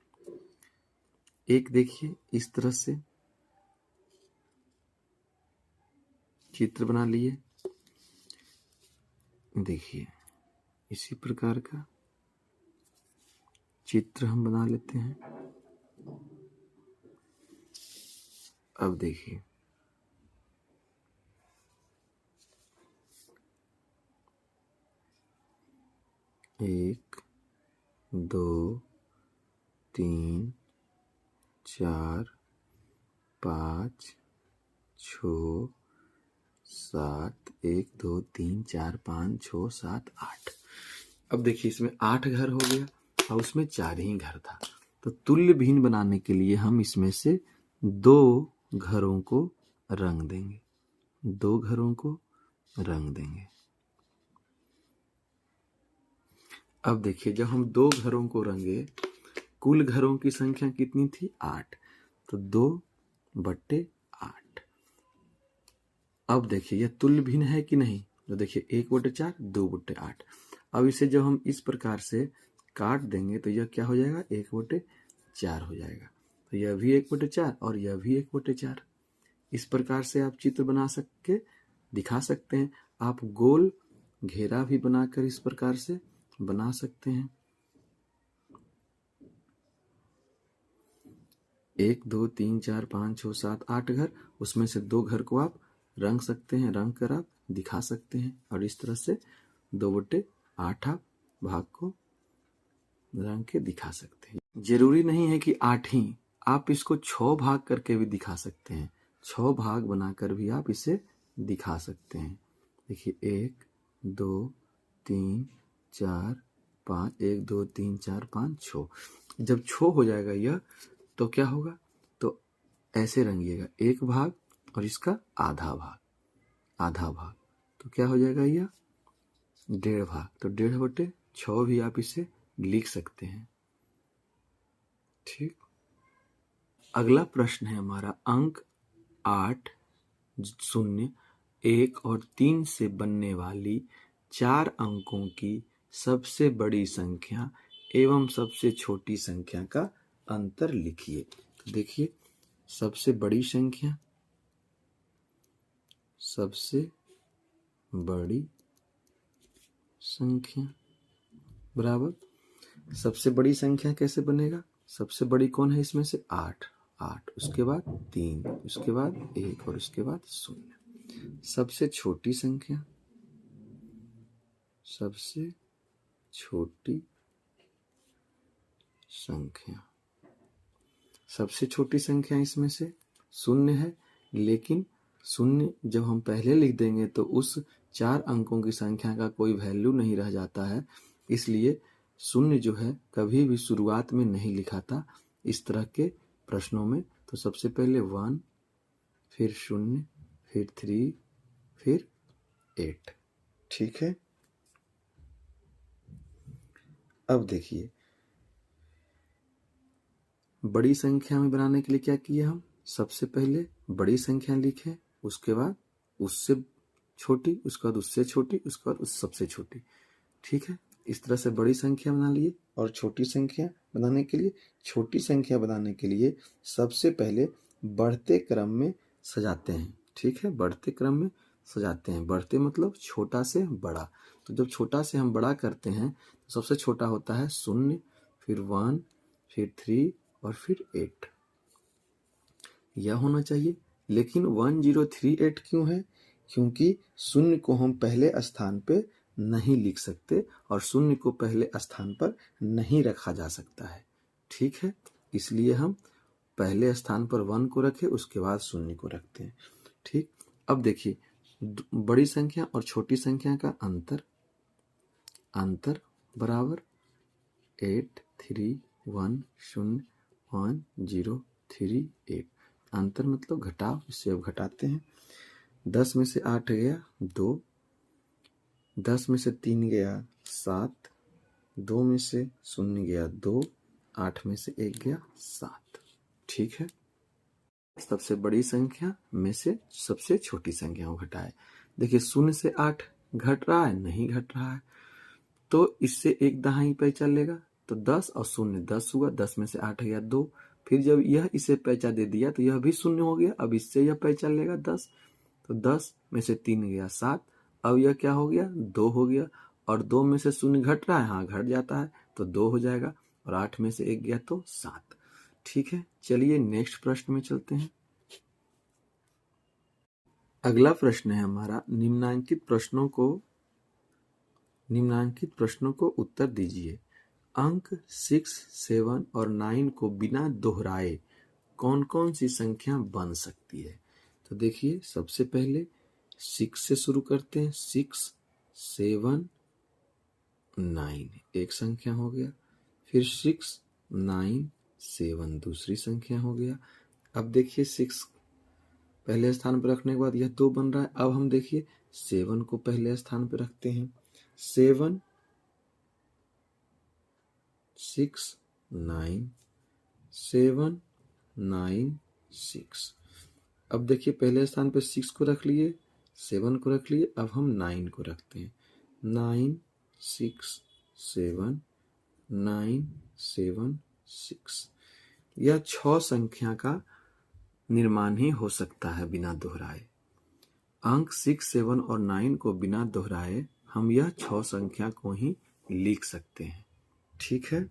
एक देखिए इस तरह से चित्र बना लिए, देखिए इसी प्रकार का चित्र हम बना लेते हैं। अब देखिए 1 2 3 4 5 6 7, 1 2 3 4 5 6 7 8, अब देखिए इसमें 8 घर हो गया और उसमें 4 ही घर था, तो तुल्य भिन्न बनाने के लिए हम इसमें से 2 घरों को रंग देंगे, 2 घरों को रंग देंगे। अब देखिए जब हम 2 घरों को रंगे, कुल घरों की संख्या कितनी थी? 8, तो 2/8। अब देखिए यह तुल्य भिन्न है कि नहीं, तो देखिए 1/4 2/8। अब इसे जब हम इस प्रकार से काट देंगे तो यह क्या हो जाएगा? 1/4 हो जाएगा। तो यह भी 1/4 और यह भी 1/4। इस प्रकार से आप चित्र बना के दिखा सकते हैं। आप गोल घेरा भी बनाकर इस प्रकार से बना सकते हैं। 1 2 3 4 5 6 7 8 घर, उसमें से 2 घर को आप रंग सकते हैं, रंग कर आप दिखा सकते हैं। और इस तरह से 2/8 आप भाग को रंग के दिखा सकते हैं। जरूरी नहीं है कि 8 ही, आप इसको 6 भाग करके भी दिखा सकते हैं। 6 भाग बनाकर भी आप इसे दिखा सकते हैं। देखिए 1 2 3 4 5, 1 2 3 4 5 6। जब 6 हो जाएगा यह, तो क्या होगा? तो ऐसे रंगिएगा, 1 भाग और इसका आधा भाग, आधा भाग, तो क्या हो जाएगा? यह 1.5 भाग, तो 1.5/6 भी आप इसे लिख सकते हैं। ठीक। अगला प्रश्न है हमारा अंक 8, 0, 1 और 3 से बनने वाली 4 अंकों की सबसे बड़ी संख्या एवं सबसे छोटी संख्या का अंतर लिखिए। तो देखिए सबसे बड़ी संख्या, सबसे बड़ी संख्या बराबर, सबसे बड़ी संख्या कैसे बनेगा? सबसे बड़ी कौन है इसमें से? 8, उसके बाद 3, उसके बाद 1 और उसके बाद 0। सबसे छोटी संख्या, सबसे छोटी संख्या, सबसे छोटी संख्या इसमें से 0 है, लेकिन 0 जब हम पहले लिख देंगे तो उस 4 अंकों की संख्या का कोई वैल्यू नहीं रह जाता है, इसलिए 0 जो है कभी भी शुरुआत में नहीं लिखा था इस तरह के प्रश्नों में। तो सबसे पहले 1, फिर 0, फिर 3, फिर 8। ठीक है। अब देखिए बड़ी संख्या में बनाने के लिए क्या किए हम? सबसे पहले बड़ी संख्या लिखे, उसके बाद उससे छोटी, उसके बाद उससे छोटी, उसके बाद उस सबसे छोटी। ठीक है, इस तरह से बड़ी संख्या बना लिए। और छोटी संख्या बनाने के लिए, छोटी संख्या बनाने के लिए सबसे पहले बढ़ते क्रम में सजाते हैं। ठीक है, बढ़ते क्रम में सजाते हैं। बढ़ते मतलब छोटा से बड़ा। तो जब छोटा से हम बड़ा करते हैं तो सबसे छोटा होता है 0, फिर 1, फिर 3 और फिर 8। यह होना चाहिए। लेकिन 1038 क्यों है? क्योंकि 0 को हम पहले स्थान पे नहीं लिख सकते और 0 को पहले स्थान पर नहीं रखा जा सकता है। ठीक है, इसलिए हम पहले स्थान पर 1 को रखे, उसके बाद 0 को रखते हैं। ठीक। अब देखिए बड़ी संख्या और छोटी संख्या का अंतर बराबर 8 3 1 0 1 0 3 8। अंतर मतलब घटाव, इससे अब घटाते हैं। 10 में से 8 गया 2, 10 में से 3 गया 7, 2 में से 0 गया 2, 8 में से 1 गया 7। ठीक है, सबसे बड़ी संख्या में से सबसे छोटी संख्या को घटाए। देखिए 0 से 8 घट रहा है? नहीं घट रहा है, तो इससे एक दहाई पे चलेगा, तो 10 और 0 10 हुआ। 10 में से 8 गया 2, फिर जब यह इसे पैंचा दे दिया तो यह भी 0 हो गया। अब इससे यह पैंचा लेगा 10, तो 10 में से 3 गया 7, अब यह क्या हो गया? 2 हो गया। और 2 में से 0 घट रहा है? हाँ घट जाता है, तो 2 हो जाएगा। और 8 में से 1 गया तो 7। ठीक है, चलिए नेक्स्ट प्रश्न में चलते हैं। अगला प्रश्न है हमारा, निम्नांकित प्रश्नों को उत्तर दीजिए। अंक 6, 7 और 9 को बिना दोहराए कौन कौन सी संख्या बन सकती है? तो देखिए सबसे पहले 6 से शुरू करते हैं। 6, 7, 9 एक संख्या हो गया, फिर 6 9 7 दूसरी संख्या हो गया। अब देखिए 6 पहले स्थान पर रखने के बाद यह 2 बन रहा है। अब हम देखिए 7 को पहले स्थान पर रखते हैं। 7 6 9 7 9 6। अब देखिए पहले स्थान पर 6 को रख लिए, 7 को रख लिए, अब हम 9 को रखते हैं। 9 6 7 9 7 6। यह 6 संख्या का निर्माण ही हो सकता है बिना दोहराए। अंक 6 7 और 9 को बिना दोहराए हम यह 6 संख्या को ही लिख सकते हैं। ठीक है,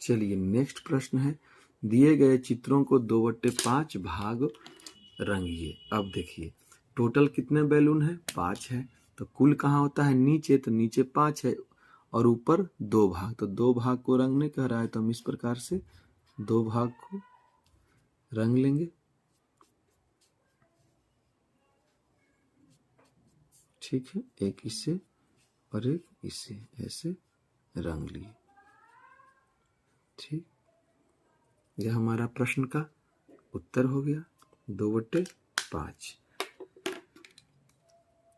चलिए नेक्स्ट प्रश्न है, दिए गए चित्रों को 2/5 भाग रंगिए। अब देखिए टोटल कितने बैलून है? 5 है। तो कुल कहाँ होता है? नीचे, तो नीचे 5 है और ऊपर 2 भाग, तो 2 भाग को रंगने कह रहा है, तो हम इस प्रकार से 2 भाग को रंग लेंगे। ठीक है, एक इससे और एक इससे, ऐसे रंग लिए। ठीक, यह हमारा प्रश्न का उत्तर हो गया। 2/5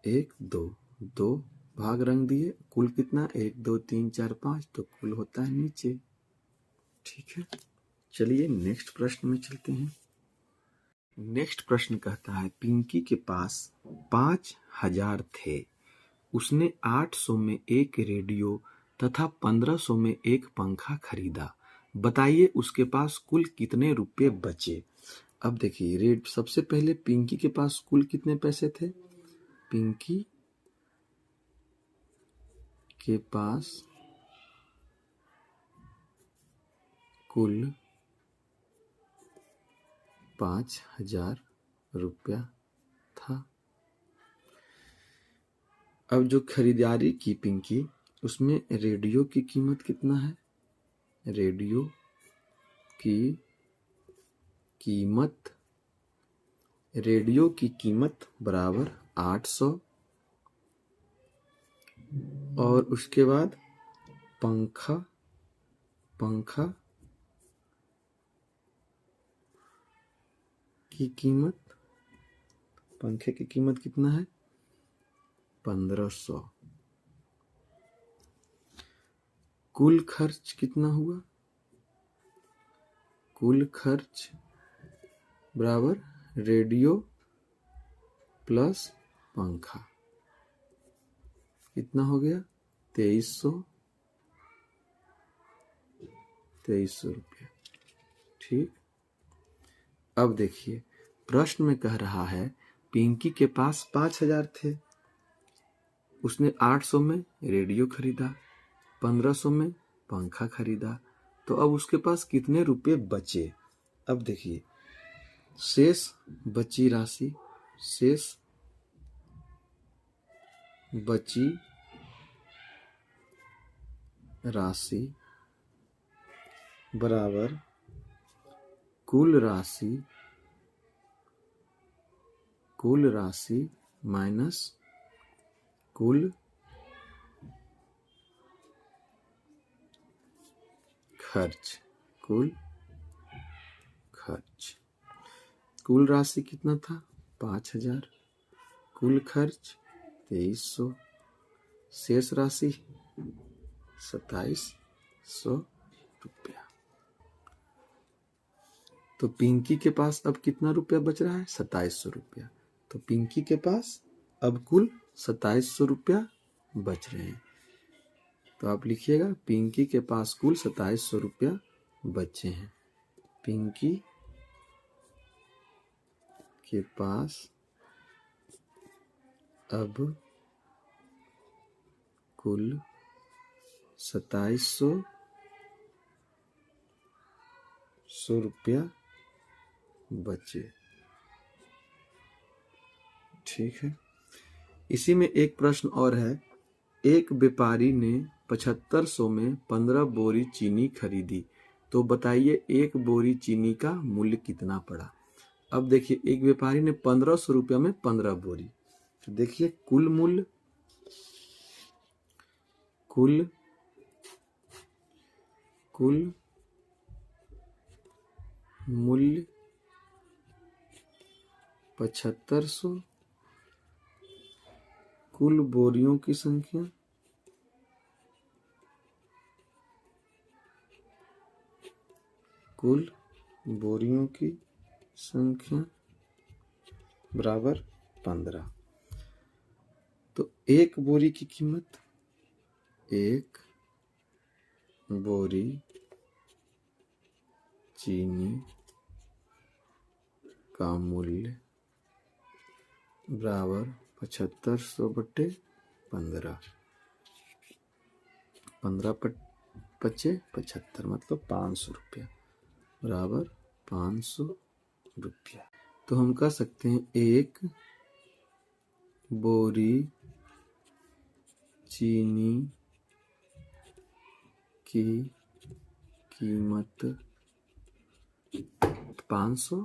1 2 2 भाग रंग दिए। कुल कितना? 1 2 3 4 5, तो कुल होता है नीचे। ठीक है, चलिए नेक्स्ट प्रश्न में चलते हैं। नेक्स्ट प्रश्न कहता है, पिंकी के पास 5000 थे। उसने 800 में एक रेडियो तथा 1500 में एक पंखा खरीदा। बताइए उसके पास कुल कितने रुपए बचे। अब देखिए सबसे पहले पिंकी के पास कुल कितने पैसे थे? पिंकी के पास कुल 5000 रुपया था। अब जो खरीदारी की पिंकी, उसमें रेडियो की कीमत कितना है? रेडियो की कीमत बराबर 800, और उसके बाद पंखा की कीमत, पंखे की कीमत कितना है? 1500। कुल खर्च कितना हुआ? कुल खर्च बराबर रेडियो प्लस पंखा, कितना हो गया? 2300 रुपया। ठीक, अब देखिए प्रश्न में कह रहा है पिंकी के पास 5000 थे। उसने 800 में रेडियो खरीदा, 1500 में पंखा खरीदा, तो अब उसके पास कितने रुपए बचे? अब देखिए शेष बची राशि बराबर कुल राशि माइनस कुल खर्च। कुल राशि कितना था? 5000। कुल खर्च 2300, शेष राशि 2700 रुपया। तो पिंकी के पास अब कितना रुपया बच रहा है? 2700 रुपया। तो पिंकी के पास अब कुल 2700 रुपया बच रहे हैं। तो आप लिखिएगा पिंकी के पास कुल 2700 रुपया बचे हैं। पिंकी के पास अब कुल 2700 रुपया बचे। ठीक है, इसी में एक प्रश्न और है। एक व्यापारी ने 7500 में 15 बोरी चीनी खरीदी, तो बताइए एक बोरी चीनी का मूल्य कितना पड़ा। अब देखिए एक व्यापारी ने 1500 रुपया में 15 बोरी, तो देखिए कुल मूल्य कुल 7500, कुल बोरियों की संख्या बराबर 15। तो एक बोरी की कीमत, एक बोरी चीनी का मूल्य बराबर 7500 बटे 15, 15 पचे 75 मतलब 500 रुपया बराबर 500 रुपया। तो हम कह सकते हैं एक बोरी चीनी की कीमत 500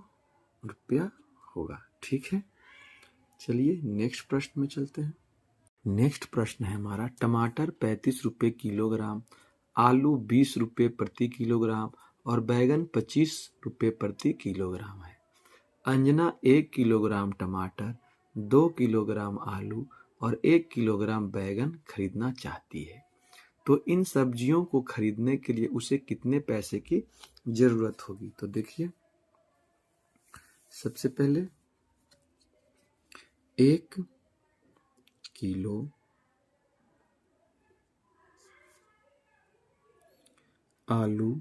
रुपया होगा। ठीक है, चलिए नेक्स्ट प्रश्न में चलते हैं। नेक्स्ट प्रश्न है हमारा, टमाटर 35 रुपये किलोग्राम, आलू 20 रुपये प्रति किलोग्राम और बैगन 25 रुपये प्रति किलोग्राम है। अंजना 1 किलोग्राम टमाटर, 2 किलोग्राम आलू और 1 किलोग्राम बैगन खरीदना चाहती है। तो इन सब्जियों को खरीदने के लिए उसे कितने पैसे की जरूरत होगी? तो देखिए, सबसे पहले 1 किलो आलू,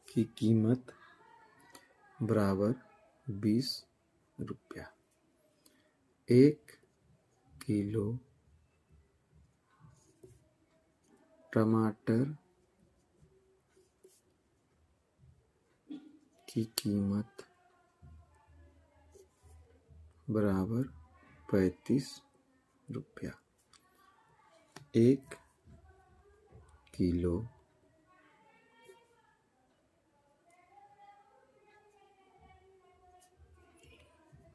की कीमत बराबर 20 रुपया। 1 किलो टमाटर की कीमत बराबर 35 रुपया। 1 किलो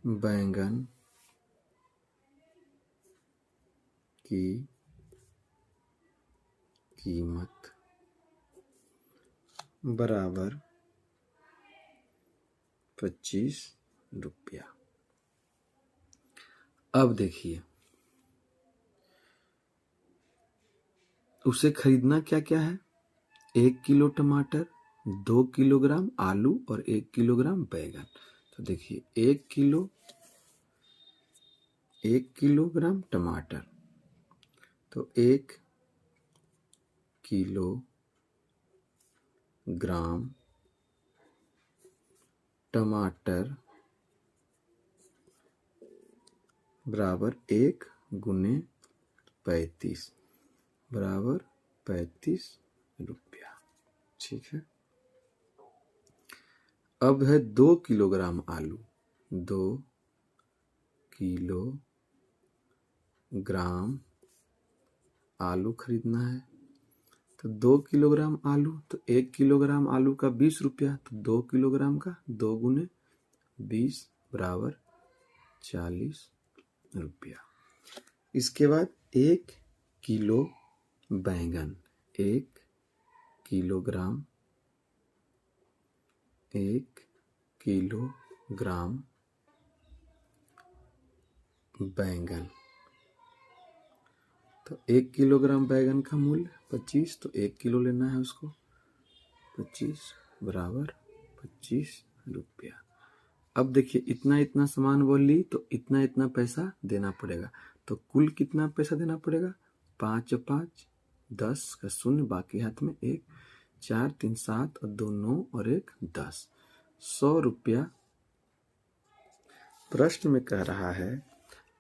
बैंगन की कीमत बराबर 25 रुपया। अब देखिए, उसे खरीदना क्या क्या है? 1 किलो टमाटर, 2 किलोग्राम आलू और 1 किलोग्राम बैगन। तो देखिए 1 किलोग्राम टमाटर, तो 1 किलोग्राम टमाटर बराबर 1 गुने 35 बराबर 35 रुपया। ठीक है, अब है 2 किलोग्राम आलू, 2 किलोग्राम आलू खरीदना है। तो 2 किलोग्राम आलू, तो 1 किलोग्राम आलू का 20 रुपया, तो 2 किलोग्राम का 2 गुने 20 बराबर 40 रुपया। इसके बाद 1 किलो बैंगन, 1 किलोग्राम बैंगन, तो 1 किलोग्राम बैंगन का मूल्य 25, तो 1 किलो लेना है उसको, 25 बराबर 25 रुपया। अब देखिए इतना इतना सामान वो ली, तो इतना इतना पैसा देना पड़ेगा। तो कुल कितना पैसा देना पड़ेगा? 5 5 10 का शून्य, बाकी हाथ में 1, 4 3 7 और 2 9 और 1 10, 100 रुपया। प्रश्न में कह रहा है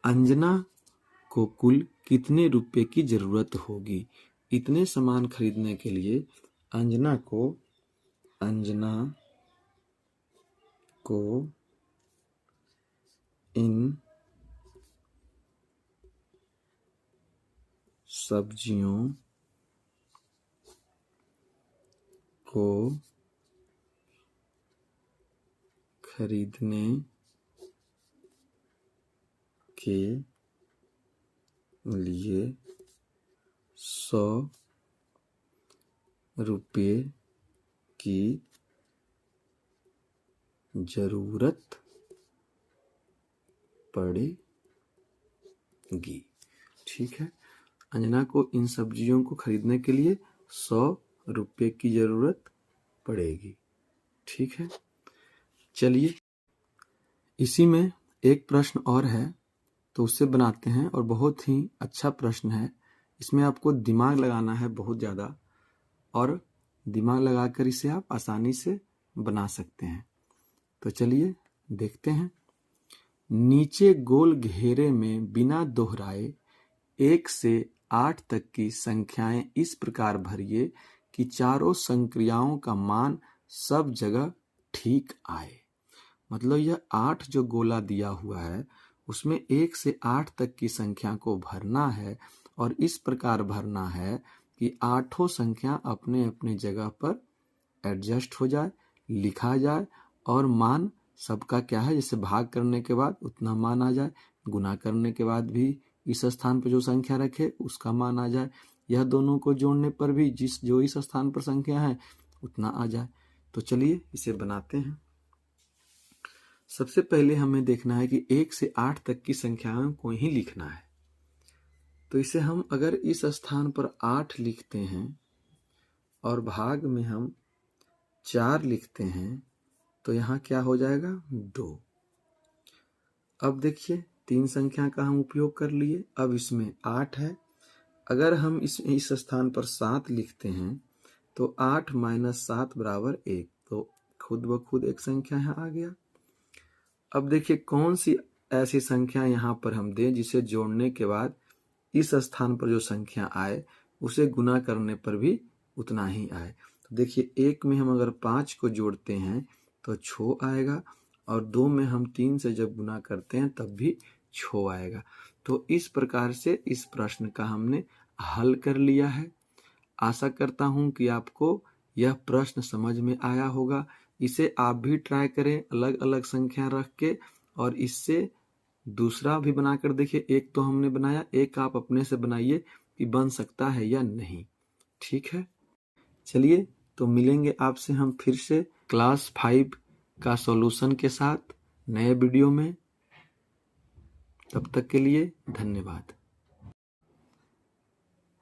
अंजना को कुल कितने रुपए की जरूरत होगी? इतने सामान खरीदने के लिए अंजना को इन सब्जियों को खरीदने के लिए 100 रुपये की जरूरत पड़ेगी। ठीक है, अंजना को इन सब्जियों को खरीदने के लिए 100 रुपये की जरूरत पड़ेगी। ठीक है, चलिए इसी में एक प्रश्न और है तो उससे बनाते हैं, और बहुत ही अच्छा प्रश्न है। इसमें आपको दिमाग लगाना है बहुत ज़्यादा, और दिमाग लगाकर इसे आप आसानी से बना सकते हैं। तो चलिए देखते हैं। नीचे गोल घेरे में बिना दोहराए 1 से 8 तक की संख्याएं इस प्रकार भरिए कि चारों संक्रियाओं का मान सब जगह ठीक आए। मतलब यह 8 जो गोला दिया हुआ है उसमें 1 से 8 तक की संख्या को भरना है, और इस प्रकार भरना है कि आठों संख्या अपने अपने जगह पर एडजस्ट हो जाए, लिखा जाए, और मान सबका क्या है, जैसे भाग करने के बाद उतना मान आ जाए, गुना करने के बाद भी इस स्थान पर जो संख्या रखे उसका मान आ जाए, यह दोनों को जोड़ने पर भी जो इस स्थान पर संख्या है उतना आ जाए। तो चलिए इसे बनाते हैं। सबसे पहले हमें देखना है कि 1 से 8 तक की संख्याओं को ही लिखना है। तो इसे हम अगर इस स्थान पर 8 लिखते हैं और भाग में हम 4 लिखते हैं तो यहाँ क्या हो जाएगा 2। अब देखिए 3 संख्या का हम उपयोग कर लिए, अब इसमें 8 है। अगर हम इस स्थान पर 7 लिखते हैं तो 8 - 7 = 1, तो खुद ब खुद एक संख्या यहाँ आ गया। अब देखिए कौन सी ऐसी संख्या यहाँ पर हम दें जिसे जोड़ने के बाद इस स्थान पर जो संख्या आए उसे गुना करने पर भी उतना ही आए। तो देखिए 1 में हम अगर 5 को जोड़ते हैं तो 6 आएगा, और 2 में हम 3 से जब गुना करते हैं तब भी 6 आएगा। तो इस प्रकार से इस प्रश्न का हमने हल कर लिया है। आशा करता हूं कि आपको यह प्रश्न समझ में आया होगा। इसे आप भी ट्राई करें अलग अलग संख्या रख के, और इससे दूसरा भी बनाकर देखिए। एक तो हमने बनाया, एक आप अपने से बनाइए कि बन सकता है या नहीं। ठीक है, चलिए तो मिलेंगे आपसे हम फिर से क्लास 5 का सॉल्यूशन के साथ नए वीडियो में। तब तक के लिए धन्यवाद।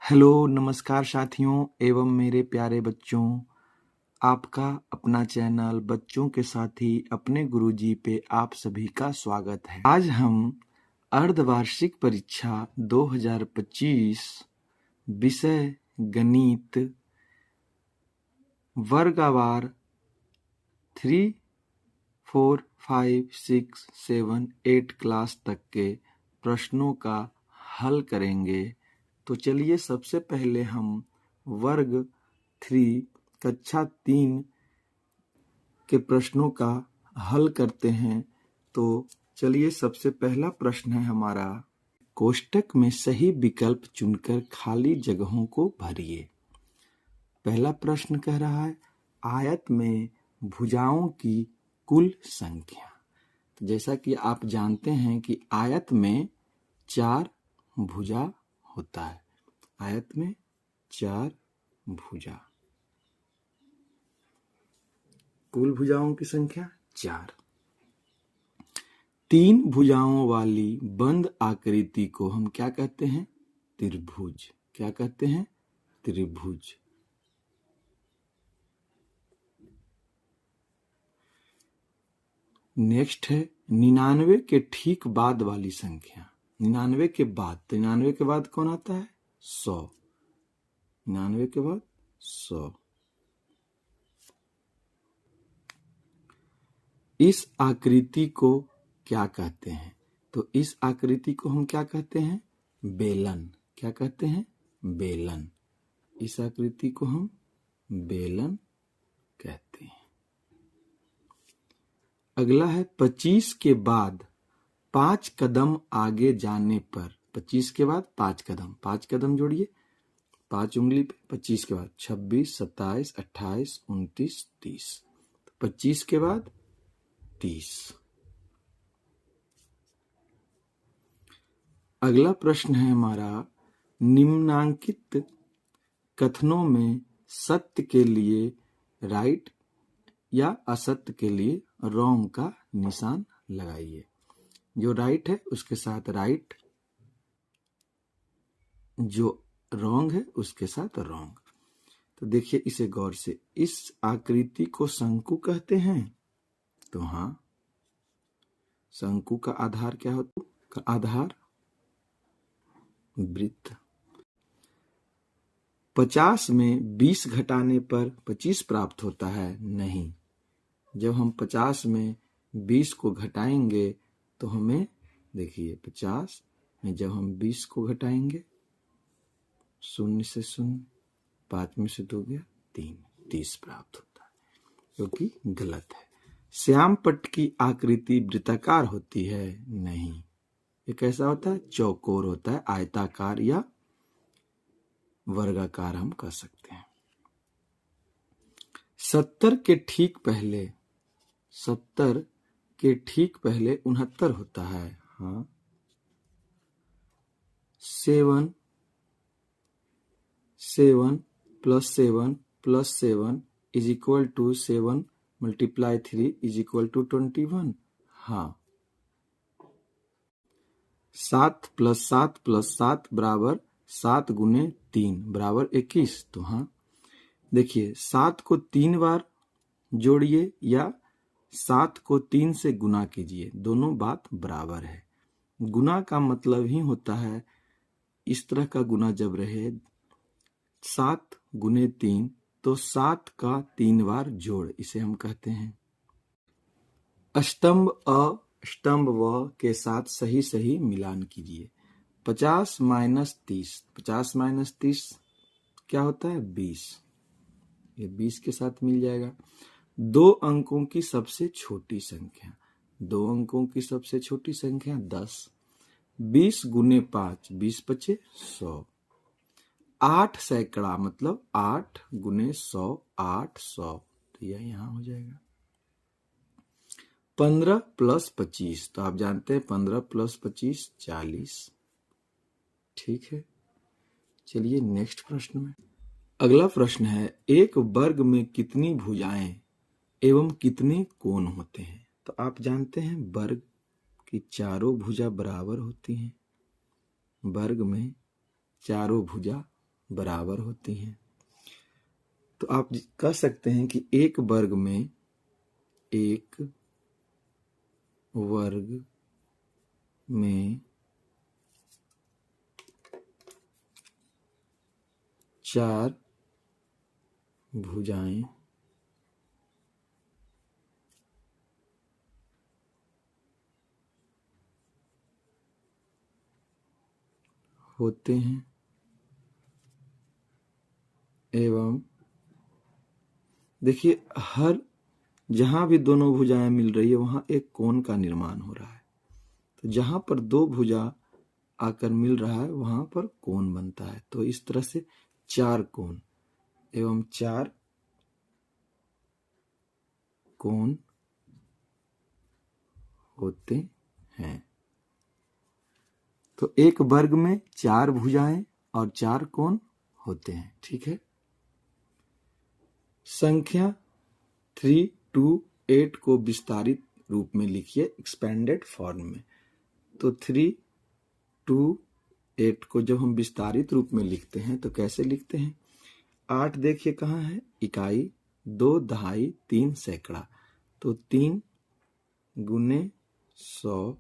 हेलो, नमस्कार साथियों एवं मेरे प्यारे बच्चों, आपका अपना चैनल बच्चों के साथी अपने गुरुजी पे आप सभी का स्वागत है। आज हम अर्धवार्षिक परीक्षा 2025 विषय गणित वर्गवार 3, 4, 5, 6, 7, 8 क्लास तक के प्रश्नों का हल करेंगे। तो चलिए सबसे पहले हम वर्ग 3 कक्षा 3 के प्रश्नों का हल करते हैं। तो चलिए सबसे पहला प्रश्न है हमारा, कोष्टक में सही विकल्प चुनकर खाली जगहों को भरिए। पहला प्रश्न कह रहा है आयत में भुजाओं की कुल संख्या। तो जैसा कि आप जानते हैं कि आयत में 4 भुजा होता है। आयत में 4 भुजा, कुल भुजाओं की संख्या 4। 3 भुजाओं वाली बंद आकृति को हम क्या कहते हैं? त्रिभुज। क्या कहते हैं? त्रिभुज। नेक्स्ट है 99 के ठीक बाद वाली संख्या। 99 के बाद, 99 के बाद कौन आता है? 100। 99 के बाद 100। इस आकृति को क्या कहते हैं? तो इस आकृति को हम क्या कहते हैं? बेलन। क्या कहते हैं? बेलन। इस आकृति को हम बेलन कहते हैं। अगला है 25 के बाद 5 कदम आगे जाने पर 25 के बाद 5 कदम जोड़िए, 5 उंगली पे, 25 के बाद 26, 27, 28, 29, 30, 25 के बाद 30। अगला प्रश्न है हमारा, निम्नांकित कथनों में सत्य के लिए राइट या असत्य के लिए रॉन्ग का निशान लगाइए। जो राइट है उसके साथ राइट, जो रॉन्ग है उसके साथ रॉन्ग। तो देखिए इसे गौर से, इस आकृति को शंकु कहते हैं। तो हाँ, शंकु का आधार क्या होता है? का आधार वृत्त। 50 में 20 घटाने पर 25 प्राप्त होता है? नहीं। जब हम 50 में 20 को घटाएंगे तो हमें, देखिए 50 में जब हम 20 को घटाएंगे, 0 से 0, 5 में से 2 गया 3, 30 प्राप्त होता है, जो कि गलत है। श्याम पट्ट की आकृति वृत्ताकार होती है? नहीं। ये कैसा होता है? चौकोर होता है, आयताकार या वर्गाकार हम कह सकते हैं। 70 के ठीक पहले 69 होता है? हाँ। 7 plus 7 plus 7 is equal to 7 multiply 3 is equal to 21। हाँ। 7 प्लस 7 प्लस 7 बराबर 7 गुने 3 बराबर 21। तो हाँ, देखिए 7 को 3 बार जोड़िए या 7 को 3 से गुना कीजिए, दोनों बात बराबर है। गुना का मतलब ही होता है, इस तरह का गुना जब रहे 7 गुने 3, तो 7 का 3 बार जोड़, इसे हम कहते हैं। स्तंभ अ स्तंभ व के साथ सही सही मिलान कीजिए। 50 माइनस 30 क्या होता है? 20। ये 20 के साथ मिल जाएगा। 2 अंकों की सबसे छोटी संख्या, 2 अंकों की सबसे छोटी संख्या 10। 20 गुने 5, 20 पचे 100। 8 सैकड़ा मतलब 8 गुने 100, 800। तो यह यहां हो जाएगा। 15 प्लस 25, तो आप जानते हैं 15 प्लस 25 40। ठीक है, चलिए नेक्स्ट प्रश्न में। अगला प्रश्न है, एक वर्ग में कितनी भुजाएं एवं कितने कोण होते हैं? तो आप जानते हैं वर्ग की चारों भुजा बराबर होती हैं। वर्ग में चारों भुजा बराबर होती हैं। तो आप कह सकते हैं कि एक वर्ग में 4 भुजाएं होते हैं एवं देखिए हर जहां भी दोनों भुजाएं मिल रही है वहां एक कोण का निर्माण हो रहा है। तो जहां पर 2 भुजा आकर मिल रहा है वहां पर कोण बनता है। तो इस तरह से 4 कोण एवं 4 कोण होते हैं। तो एक वर्ग में 4 भुजाएं और 4 कोण होते हैं। ठीक है, संख्या 3 to 8 को विस्तारित रूप में लिखिए, एक्सपेंडेड फॉर्म में। तो 3 to 8 को जब हम विस्तारित रूप में लिखते हैं तो कैसे लिखते हैं? 8 देखिए कहाँ है? इकाई, 2 दहाई, 3 सैकड़ा। तो 3 गुने 100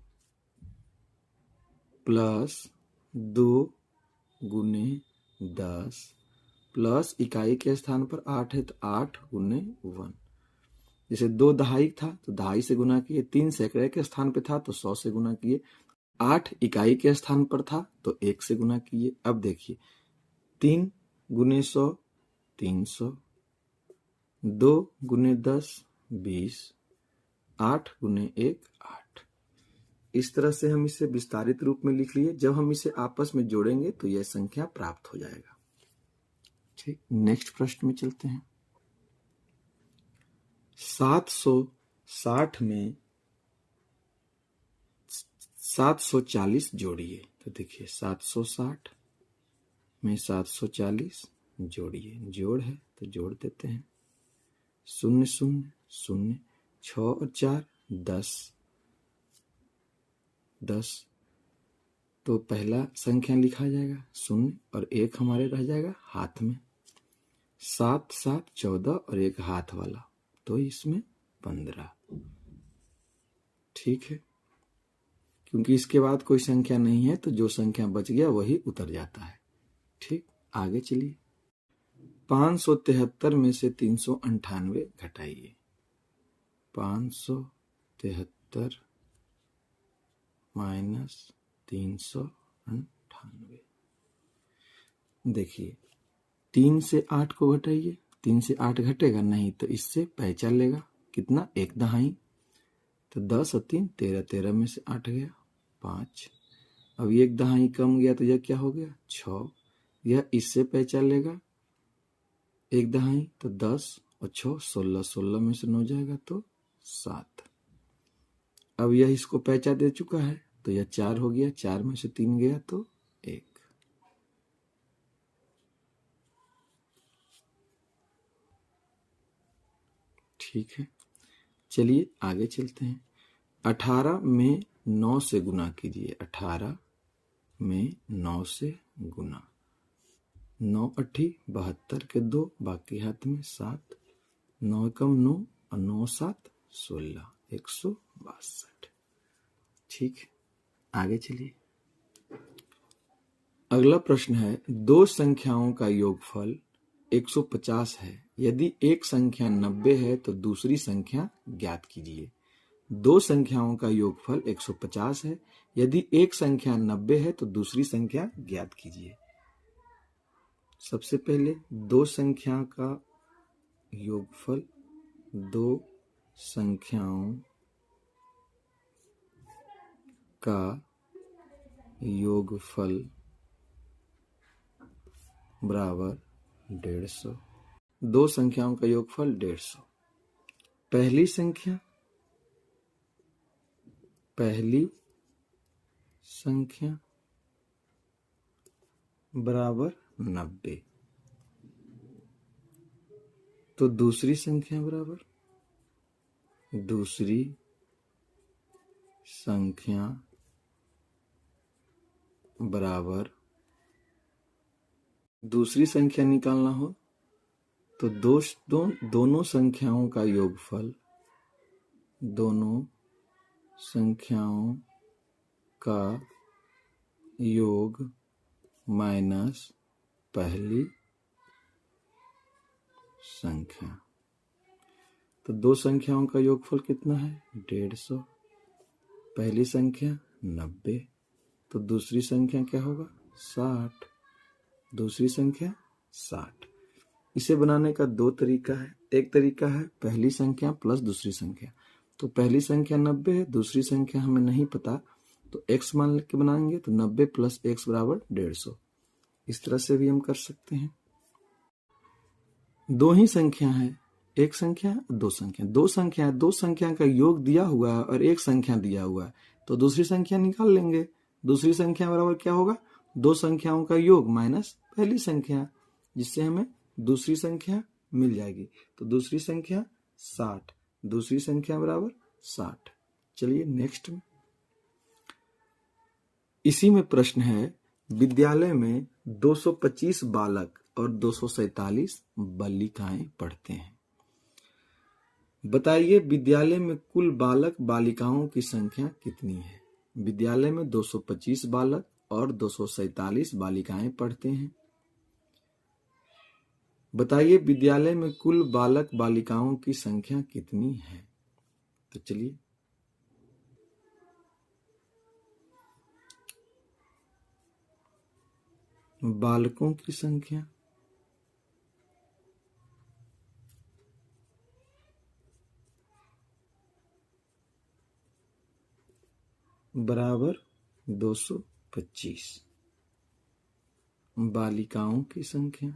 प्लस 2 गुने 10 प्लस इकाई के स्थान पर 8 है तो 8 गुने 1। जैसे 2 दहाई था तो दहाई से गुना किए, 3 सैकड़े के स्थान पे था तो 100 से गुना किए, 8 इकाई के स्थान पर था तो 1 से गुना किए। अब देखिए 3 गुने 100 300, 2 गुने 10 20, 8 गुने 1 8। इस तरह से हम इसे विस्तारित रूप में लिख लिए। जब हम इसे आपस में जोड़ेंगे तो यह संख्या प्राप्त हो जाएगा। ठीक, नेक्स्ट प्रश्न में चलते हैं। 760 में 740 जोड़िए। तो देखिए 760 में 740 जोड़िए, जोड़ है तो जोड़ देते हैं। 0 0 0, 6 और 4 10 10, तो पहला संख्या लिखा जाएगा 0 और 1 हमारे रह जाएगा हाथ में। 7 7 14 और 1 हाथ वाला, तो इसमें 15। ठीक है, क्योंकि इसके बाद कोई संख्या नहीं है तो जो संख्या बच गया वही उतर जाता है। ठीक, आगे चलिए। 573 में से 398 घटाइए। 573 माइनस 398। देखिए 3 से 8 को घटाइए। 3 से 8 घटेगा नहीं तो इससे पहचान लेगा कितना, 1 दहाई। तो 10 और 3 13, 13 में से 8 गया 5। अब 1 दहाई कम गया तो यह क्या हो गया 6। यह इससे पहचान लेगा 1 दहाई, तो 10 और 6 16, 16 में से 9 जाएगा तो 7। अब यह इसको पहचान दे चुका है तो यह 4 हो गया, 4 में से 3 गया तो 1। ठीक है, चलिए आगे चलते हैं। 18 में 9 से गुना कीजिए। 18 में 9 से गुना। 9 8 72 के 2, बाकी हाथ में 7। 9 कम 9 और 9 7 16, 162। ठीक है, आगे चलिए। अगला प्रश्न है, दो संख्याओं का योगफल 150 है। यदि एक संख्या 90 है तो दूसरी संख्या ज्ञात कीजिए। दो संख्याओं का योगफल 150 है। यदि एक संख्या 90 है तो दूसरी संख्या ज्ञात कीजिए। सबसे पहले दो संख्या का योगफल, दो संख्याओं का योगफल बराबर 150। दो संख्याओं का योगफल 150। पहली संख्या बराबर 90, तो दूसरी संख्या बराबर दूसरी संख्या निकालना हो तो दोनों संख्याओं का योगफल, दोनों संख्याओं का योग माइनस पहली संख्या। तो दो संख्याओं का योगफल कितना है 150। पहली संख्या 90, तो दूसरी संख्या क्या होगा 60। दूसरी संख्या 60। इसे बनाने का दो तरीका है। एक तरीका है पहली संख्या प्लस दूसरी संख्या। तो पहली संख्या 90 है, दूसरी संख्या हमें नहीं पता तो x मान के बनाएंगे, तो 90 प्लस x बराबर 150। इस तरह से भी हम कर सकते हैं। दो ही संख्या है, एक संख्या दो संख्या, दो संख्या का योग दिया हुआ है और एक संख्या दिया हुआ है, तो दूसरी संख्या निकाल लेंगे। दूसरी संख्या बराबर क्या होगा, दो संख्याओं का योग माइनस पहली संख्या, जिससे हमें दूसरी संख्या मिल जाएगी। तो दूसरी संख्या 60, दूसरी संख्या बराबर 60। चलिए नेक्स्ट में। इसी में प्रश्न है, विद्यालय में 225 बालक और 247 बालिकाएं पढ़ते हैं। बताइए विद्यालय में कुल बालक बालिकाओं की संख्या कितनी है। विद्यालय में 225 बालक और 247 बालिकाएं पढ़ते हैं। बताइए विद्यालय में कुल बालक बालिकाओं की संख्या कितनी है। तो चलिए बालकों की संख्या बराबर 225। बालिकाओं की संख्या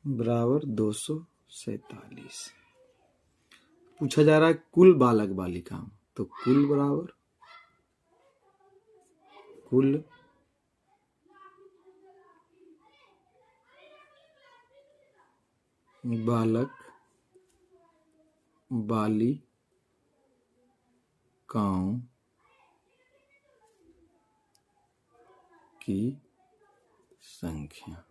बराबर 247। पूछा जा रहा है कुल बालक बालिकाओं, तो कुल बराबर कुल बालक बालिकाओं की संख्या।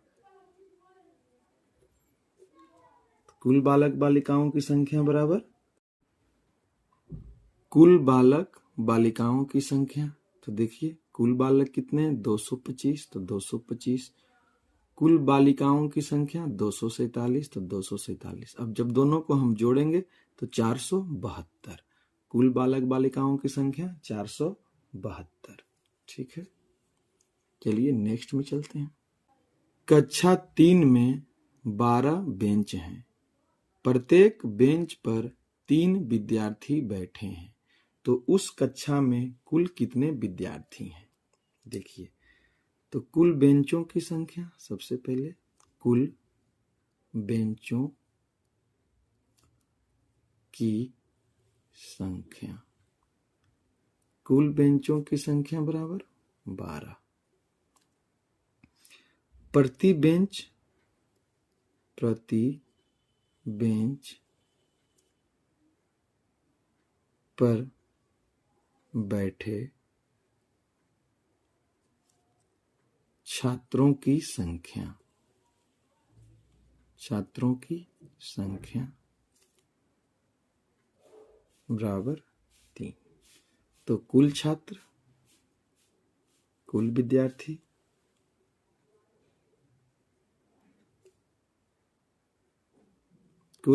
कुल बालक बालिकाओं की संख्या बराबर कुल बालक बालिकाओं की संख्या। तो देखिए कुल बालक कितने हैं 225, तो 225। कुल बालिकाओं की संख्या 247, तो 247। अब जब दोनों को हम जोड़ेंगे तो 472। कुल बालक बालिकाओं की संख्या 472। ठीक है, चलिए नेक्स्ट में चलते हैं। कक्षा 3 में 12 बेंच हैं। प्रत्येक बेंच पर 3 विद्यार्थी बैठे हैं, तो उस कक्षा में कुल कितने विद्यार्थी हैं? देखिए, तो कुल बेंचों की संख्या, सबसे पहले कुल बेंचों की संख्या। कुल बेंचों की संख्या बराबर 12। प्रति बेंच पर बैठे छात्रों की संख्या बराबर 3। तो कुल छात्र, कुल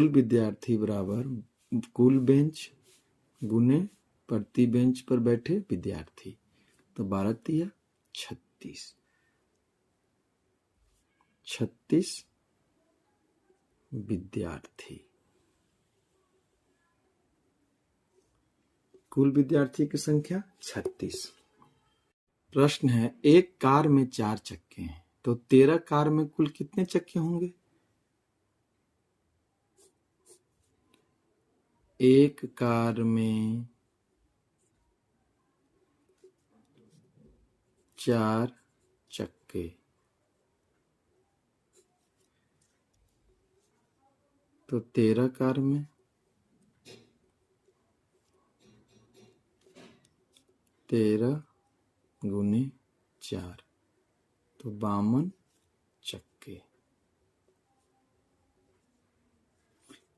विद्यार्थी बराबर कुल बेंच गुने प्रति बेंच पर बैठे विद्यार्थी। तो 12 तिया 36 विद्यार्थी। कुल विद्यार्थी की संख्या 36। प्रश्न है एक कार में 4 चक्के हैं, तो 13 कार में कुल कितने चक्के होंगे? एक कार में 4 चक्के, तो 13 कार में 13 गुने 4, तो 52 चक्के।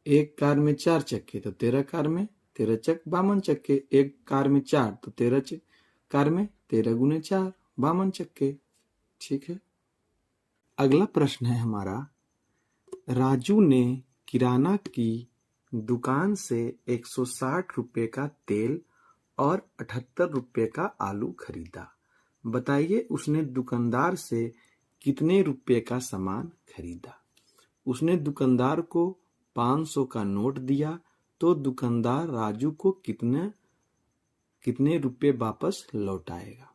एक कार में 4 चक्के, तो 13 कार में 13 चक 52 चक्के। एक कार में 4, तो 13 कार में 13 गुने 4 52 चक्के। ठीक है, अगला प्रश्न है हमारा, राजू ने किराना की दुकान से 160 रुपए का तेल और 78 रुपए का आलू खरीदा। बताइए उसने दुकानदार से कितने रुपए का सामान खरीदा? उसने दुकानदार को 500 का नोट दिया, तो दुकानदार राजू को कितने रुपए वापस लौटाएगा?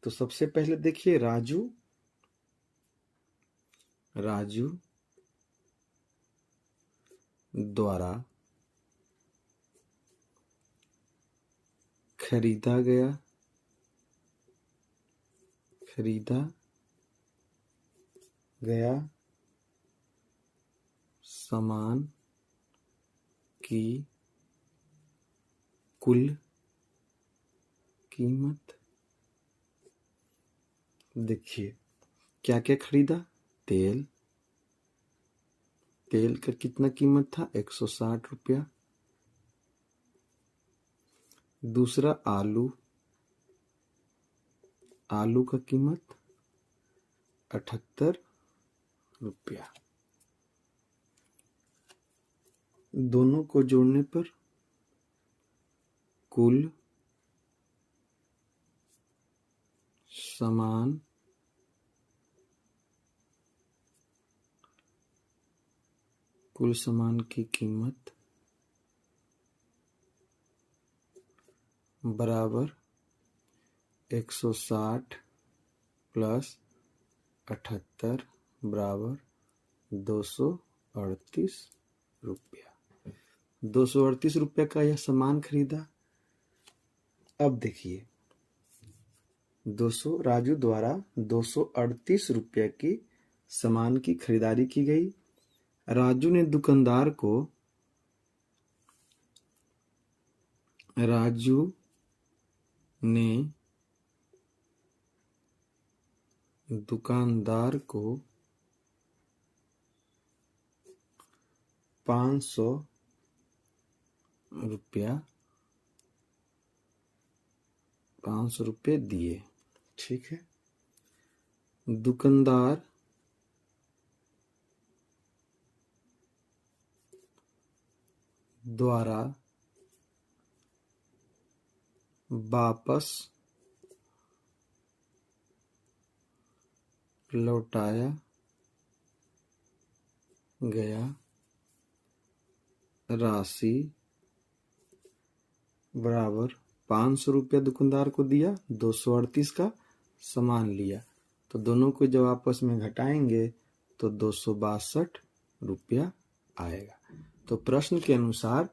तो सबसे पहले देखिए राजू द्वारा खरीदा गया सामान की कुल कीमत। देखिए क्या क्या खरीदा? तेल का कितना कीमत था? 160 रुपया। दूसरा आलू का कीमत 78 रुपया। दोनों को जोड़ने पर कुल सामान कुल सामान की कीमत बराबर 160 प्लस 78 बराबर 238 रुपया। 238 रुपया का यह सामान खरीदा। अब देखिए, राजू द्वारा 238 रुपये की सामान की खरीदारी की गई। राजू ने दुकानदार को 500 रुपये दिए। ठीक है। दुकानदार द्वारा वापस लौटाया गया राशि बराबर 500 रुपया दुकानदार को दिया, 238 का सामान लिया, तो दोनों को जब आपस में घटाएंगे तो 262 रुपया आएगा। तो प्रश्न के अनुसार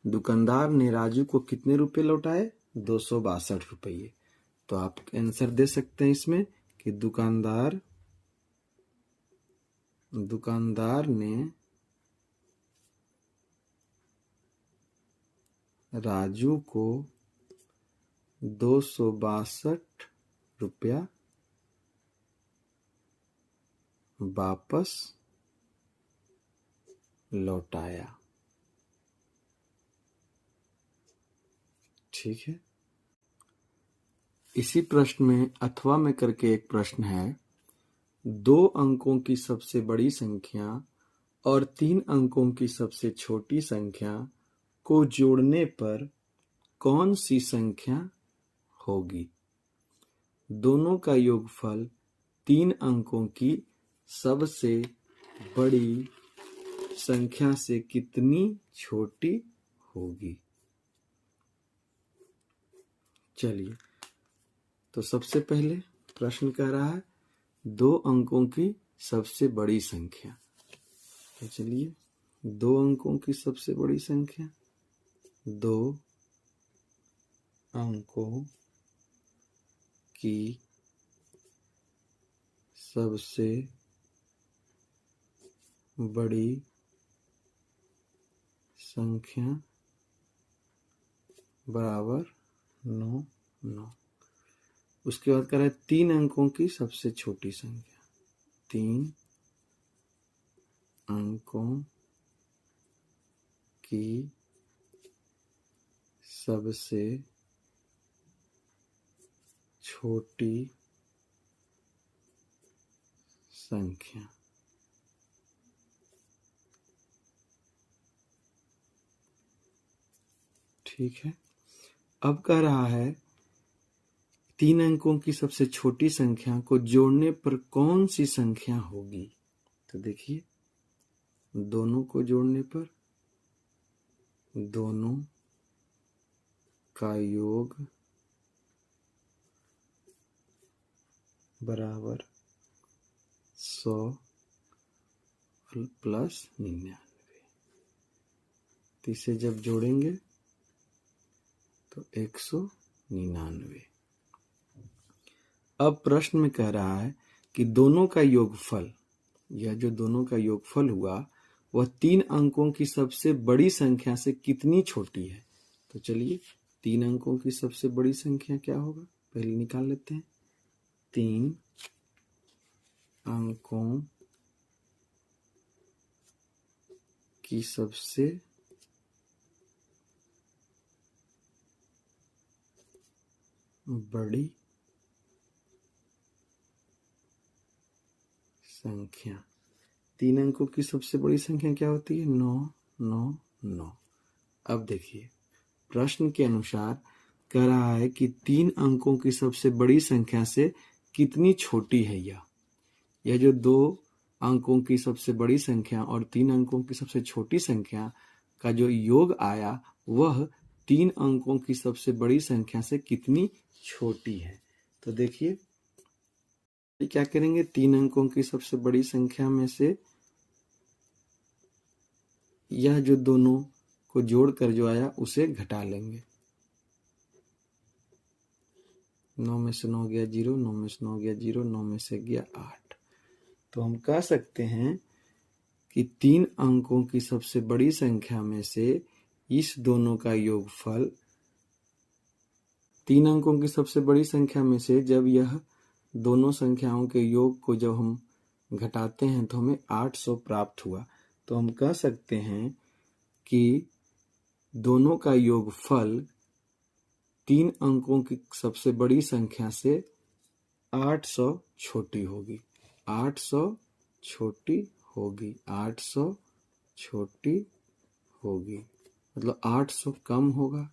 दुकानदार ने राजू को कितने रुपए लौटाए? 262 रुपये। तो आप आंसर दे सकते हैं इसमें कि दुकानदार ने राजू को 262 रुपया वापस लौटाया। ठीक है। इसी प्रश्न में अथवा में करके एक प्रश्न है, 2 अंकों की सबसे बड़ी संख्या और 3 अंकों की सबसे छोटी संख्या को जोड़ने पर कौन सी संख्या होगी? दोनों का योगफल 3 अंकों की सबसे बड़ी संख्या से कितनी छोटी होगी? चलिए, तो सबसे पहले प्रश्न कह रहा है 2 अंकों की सबसे बड़ी संख्या। तो चलिए, 2 अंकों की सबसे बड़ी संख्या, 2 अंकों की सबसे बड़ी संख्या बराबर 9। उसके बाद कह रहा है 3 अंकों की सबसे छोटी संख्या, 3 अंकों की सबसे छोटी संख्या। ठीक है। अब कह रहा है 3 अंकों की सबसे छोटी संख्या को जोड़ने पर कौन सी संख्या होगी? तो देखिए, दोनों को जोड़ने पर दोनों का योग बराबर 100 प्लस 99। तो इसे जब जोड़ेंगे तो 199। अब प्रश्न में कह रहा है कि दोनों का योगफल, यह जो दोनों का योगफल हुआ वह 3 अंकों की सबसे बड़ी संख्या से कितनी छोटी है? तो चलिए, 3 अंकों की सबसे बड़ी संख्या क्या होगा पहले निकाल लेते हैं। 3 अंकों की सबसे बड़ी संख्या, 3 अंकों की सबसे बड़ी संख्या क्या होती है? 999। अब देखिए, प्रश्न के अनुसार कह रहा है कि 3 अंकों की सबसे बड़ी संख्या से कितनी छोटी है यह जो 2 अंकों की सबसे बड़ी संख्या और 3 अंकों की सबसे छोटी संख्या का जो योग आया वह 3 अंकों की सबसे बड़ी संख्या से कितनी छोटी है। तो देखिए क्या करेंगे, 3 अंकों की सबसे बड़ी संख्या में से यह जो दोनों को जोड़कर जो आया उसे घटा लेंगे। 9 में से 9 गया 0, 9 में से 9 गया 0, 9 में से गया 8। तो हम कह सकते हैं कि 3 अंकों की सबसे बड़ी संख्या में से इस दोनों का योगफल 3 अंकों की सबसे बड़ी संख्या में से जब यह दोनों संख्याओं के योग को जब हम घटाते हैं तो हमें 800 प्राप्त हुआ। तो हम कह सकते हैं कि दोनों का योगफल 3 अंकों की सबसे बड़ी संख्या से 800 छोटी होगी। 800 छोटी होगी, 800 छोटी होगी, मतलब 800 कम होगा।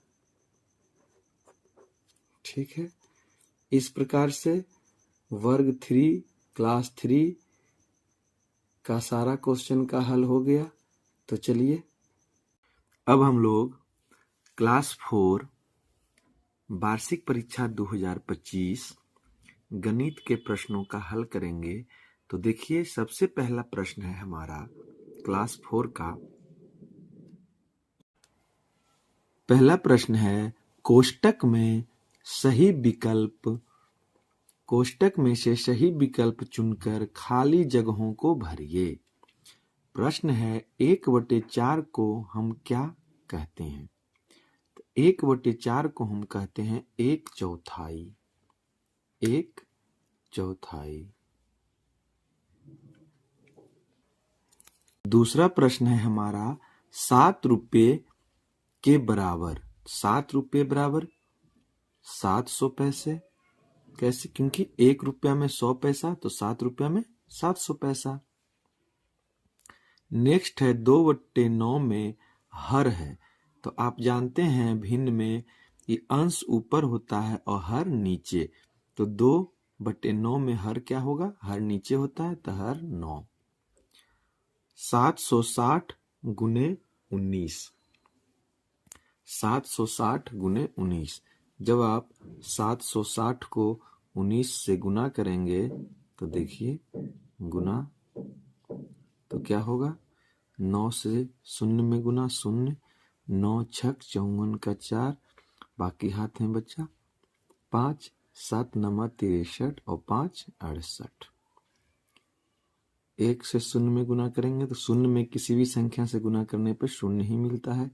ठीक है, इस प्रकार से वर्ग 3 क्लास 3 का सारा क्वेश्चन का हल हो गया। तो चलिए अब हम लोग क्लास 4 वार्षिक परीक्षा 2025 गणित के प्रश्नों का हल करेंगे। तो देखिए सबसे पहला प्रश्न है हमारा क्लास 4 का। पहला प्रश्न है कोष्टक में से सही विकल्प चुनकर खाली जगहों को भरिए। प्रश्न है 1/4 को हम क्या कहते हैं? तो 1/4 को हम कहते हैं 1/4। 1/4। दूसरा प्रश्न है हमारा 7 रुपये के बराबर। 7 रुपये बराबर 700 पैसे। कैसे? क्योंकि 1 रुपया में 100 पैसा, तो 7 रुपया में 700 पैसा। नेक्स्ट है 2/9 में हर है। तो आप जानते हैं भिन्न में ये अंश ऊपर होता है और हर नीचे। तो 2/9 में हर क्या होगा? हर नीचे होता है, तो हर 9। 760 गुने 19। 760 गुने 19। जब आप 760 को 19 से गुना करेंगे तो देखिए गुना तो क्या होगा? 9 से 0 में गुना 0, 9 छक 54 का 4, बाकी हाथ में बचा 5, 7 9 63 और 5 68। 1 से 0 में गुना करेंगे तो 0 में किसी भी संख्या से गुना करने पर 0 ही मिलता है।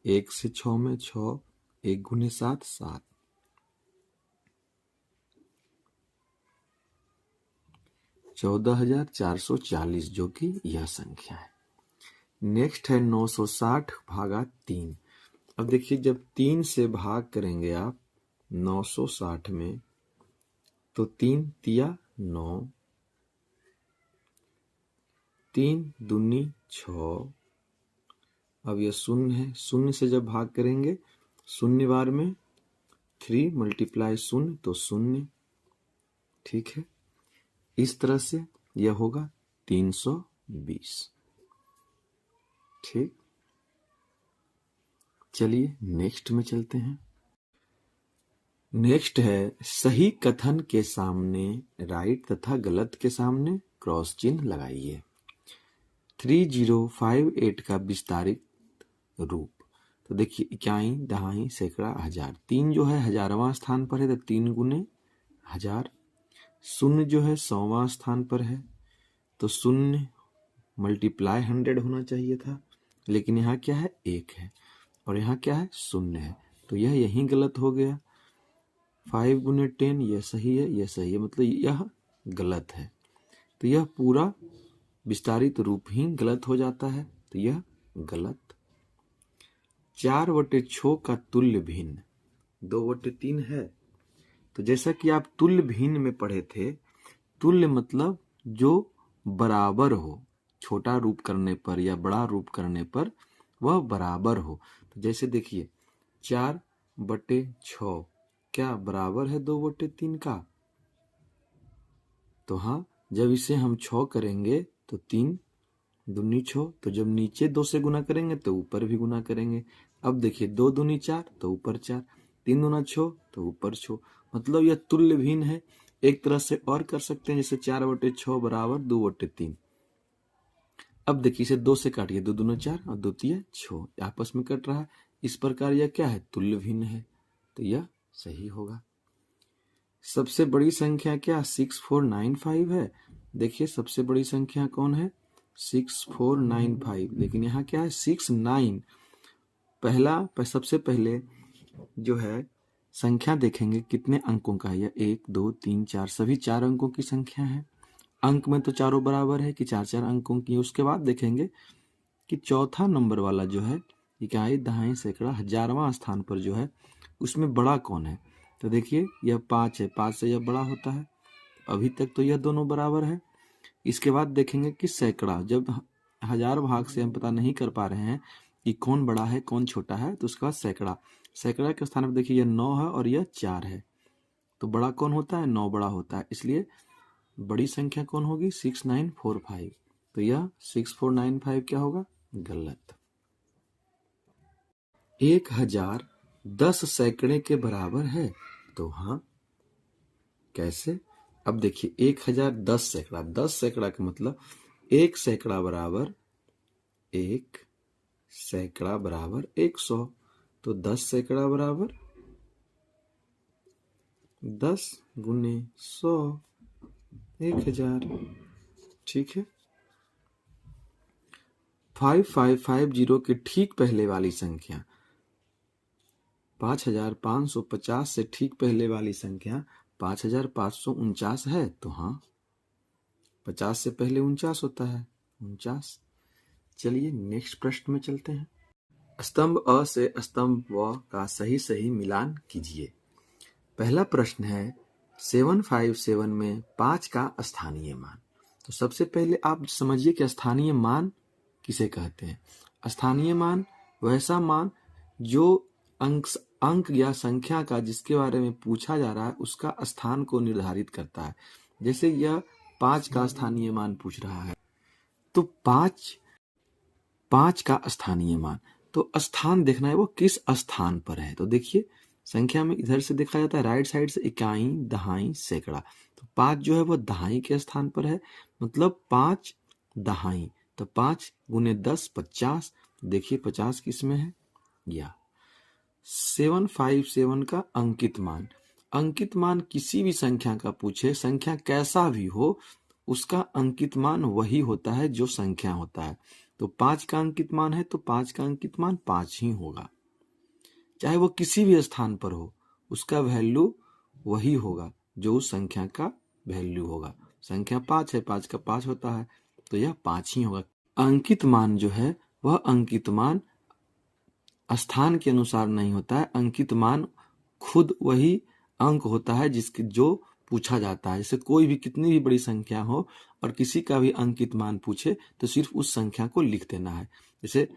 1 से 6 में 6, 1 गुने 7 7। 14,440 जो कि यह संख्या है। नेक्स्ट है 960 भागा 3। अब देखिए जब 3 से भाग करेंगे आप 960 में तो 3 तिया 9, 3 दूनी 6। अब यह 0 है, 0 से जब भाग करेंगे 0 बार में 3 मल्टीप्लाई 0 तो 0। ठीक है, इस तरह से यह होगा 320। ठीक, चलिए नेक्स्ट में चलते हैं। नेक्स्ट है सही कथन के सामने राइट तथा गलत के सामने क्रॉस चिन्ह लगाइए। 3058 का विस्तारित रूप। तो देखिए इकाई, दहाई, सैकड़ा, हजार। 3 जो है 1000वां स्थान पर है तो 3 गुने 1000। 0 जो है 100वां स्थान पर है तो 0 मल्टीप्लाई 100 होना चाहिए था, लेकिन यहाँ क्या है 1 है और यहाँ क्या है 0 है, तो यह यहीं गलत हो गया। 5 गुने 10 यह सही है, यह सही है, मतलब यह गलत है। तो यह पूरा विस्तारित रूप ही गलत हो जाता है, तो यह गलत। 4/6 का तुल्य भिन्न 2/3 है। तो जैसा कि आप तुल्य भिन्न में पढ़े थे, तुल्य मतलब जो बराबर हो, छोटा रूप करने पर या बड़ा रूप करने पर वह बराबर हो। तो जैसे देखिए 4/6 क्या बराबर है 2/3 का? तो हाँ, जब इसे हम 6 करेंगे तो 3 दूनी 6, तो जब नीचे 2 से गुना करेंगे तो ऊपर भी गुना करेंगे। अब देखिए 2 दूनी 4 तो ऊपर 4, 3 दूना 6 तो ऊपर 6, मतलब यह तुल्य भिन्न है। एक तरह से और कर सकते हैं, जैसे 4/6 बराबर 2/3। अब देखिए इसे 2 से काटिए, 2 दूना 4 और 2 तिया 6, आपस में कट रहा है। इस प्रकार यह क्या है, तुल्य भिन्न है, तो यह सही होगा। सबसे बड़ी संख्या क्या 6495 है। देखिए सबसे बड़ी संख्या कौन है, 6495, लेकिन यहाँ क्या है 69। सबसे पहले जो है संख्या देखेंगे कितने अंकों का है, 1 2 3 4, सभी 4 अंकों की संख्या है। अंक में तो चारों बराबर है कि 4-4 अंकों की। उसके बाद देखेंगे कि चौथा नंबर वाला जो है इकाई, दहाई, सैकड़ा, 1000वां स्थान पर जो है उसमें बड़ा कौन है। तो देखिए यह 5 है, 5 से यह बड़ा होता है। अभी तक तो यह दोनों बराबर है। इसके बाद देखेंगे कि सैकड़ा, जब 1000 भाग से हम पता नहीं कर पा रहे हैं कि कौन बड़ा है कौन छोटा है, तो उसके बाद सैकड़ा के स्थान पर देखिए यह 9 है और यह 4 है, तो बड़ा कौन होता है, 9 बड़ा होता है। इसलिए बड़ी संख्या कौन होगी, 6945। तो यह 6495 क्या होगा, गलत। 1000 10 सैकड़े के बराबर है, तो हाँ कैसे। अब देखिए 1000 10 सैकड़ा, 10 सैकड़ा का मतलब 1 सैकड़ा बराबर 100, तो 10 सैकड़ा बराबर 10 गुने 100, 1000। ठीक है। 5550 के ठीक पहले वाली संख्या, 5550 से ठीक पहले वाली संख्या 5549 है, तो हाँ 50 से पहले 49 होता है, 49। चलिए नेक्स्ट प्रश्न में चलते हैं। स्तंभ अ से स्तंभ व का सही सही मिलान कीजिए। पहला प्रश्न है 757 में 5 का स्थानीय मान। तो सबसे पहले आप समझिए कि स्थानीय मान किसे कहते हैं। स्थानीय मान वैसा मान जो अंक या संख्या का जिसके बारे में पूछा जा रहा है उसका स्थान को निर्धारित करता है। जैसे यह 5 का स्थानीय मान पूछ रहा है, तो 5 का स्थानीय मान, तो स्थान देखना है वो किस स्थान पर है। तो देखिए संख्या में इधर से देखा जाता है राइट साइड से इकाई, दहाई, सैकड़ा, तो 5 जो है वो दहाई के स्थान पर है, मतलब 5 दहाई, तो 5 गुने 10 50। देखिए 50 किस में है, या 757 का अंकित मान। अंकित मान किसी भी संख्या का पूछे, संख्या कैसा भी हो, उसका अंकित मान वही होता है जो संख्या होता है। तो 5 का अंकित मान है तो 5 का अंकित मान 5 ही होगा, चाहे वो किसी भी स्थान पर हो, उसका वैल्यू वही होगा जो उस संख्या का वैल्यू होगा। संख्या 5 है, 5 का 5 होता है, तो यह 5 ही होगा। अंकित मान जो है वह अंकित मान स्थान के अनुसार नहीं होता है, अंकित मान खुद वही अंक होता है जिसके जो पूछा जाता है। जैसे कोई भी कितनी भी बड़ी संख्या हो और किसी का भी अंकित मान पूछे तो सिर्फ उस संख्या को लिख देना है। जैसे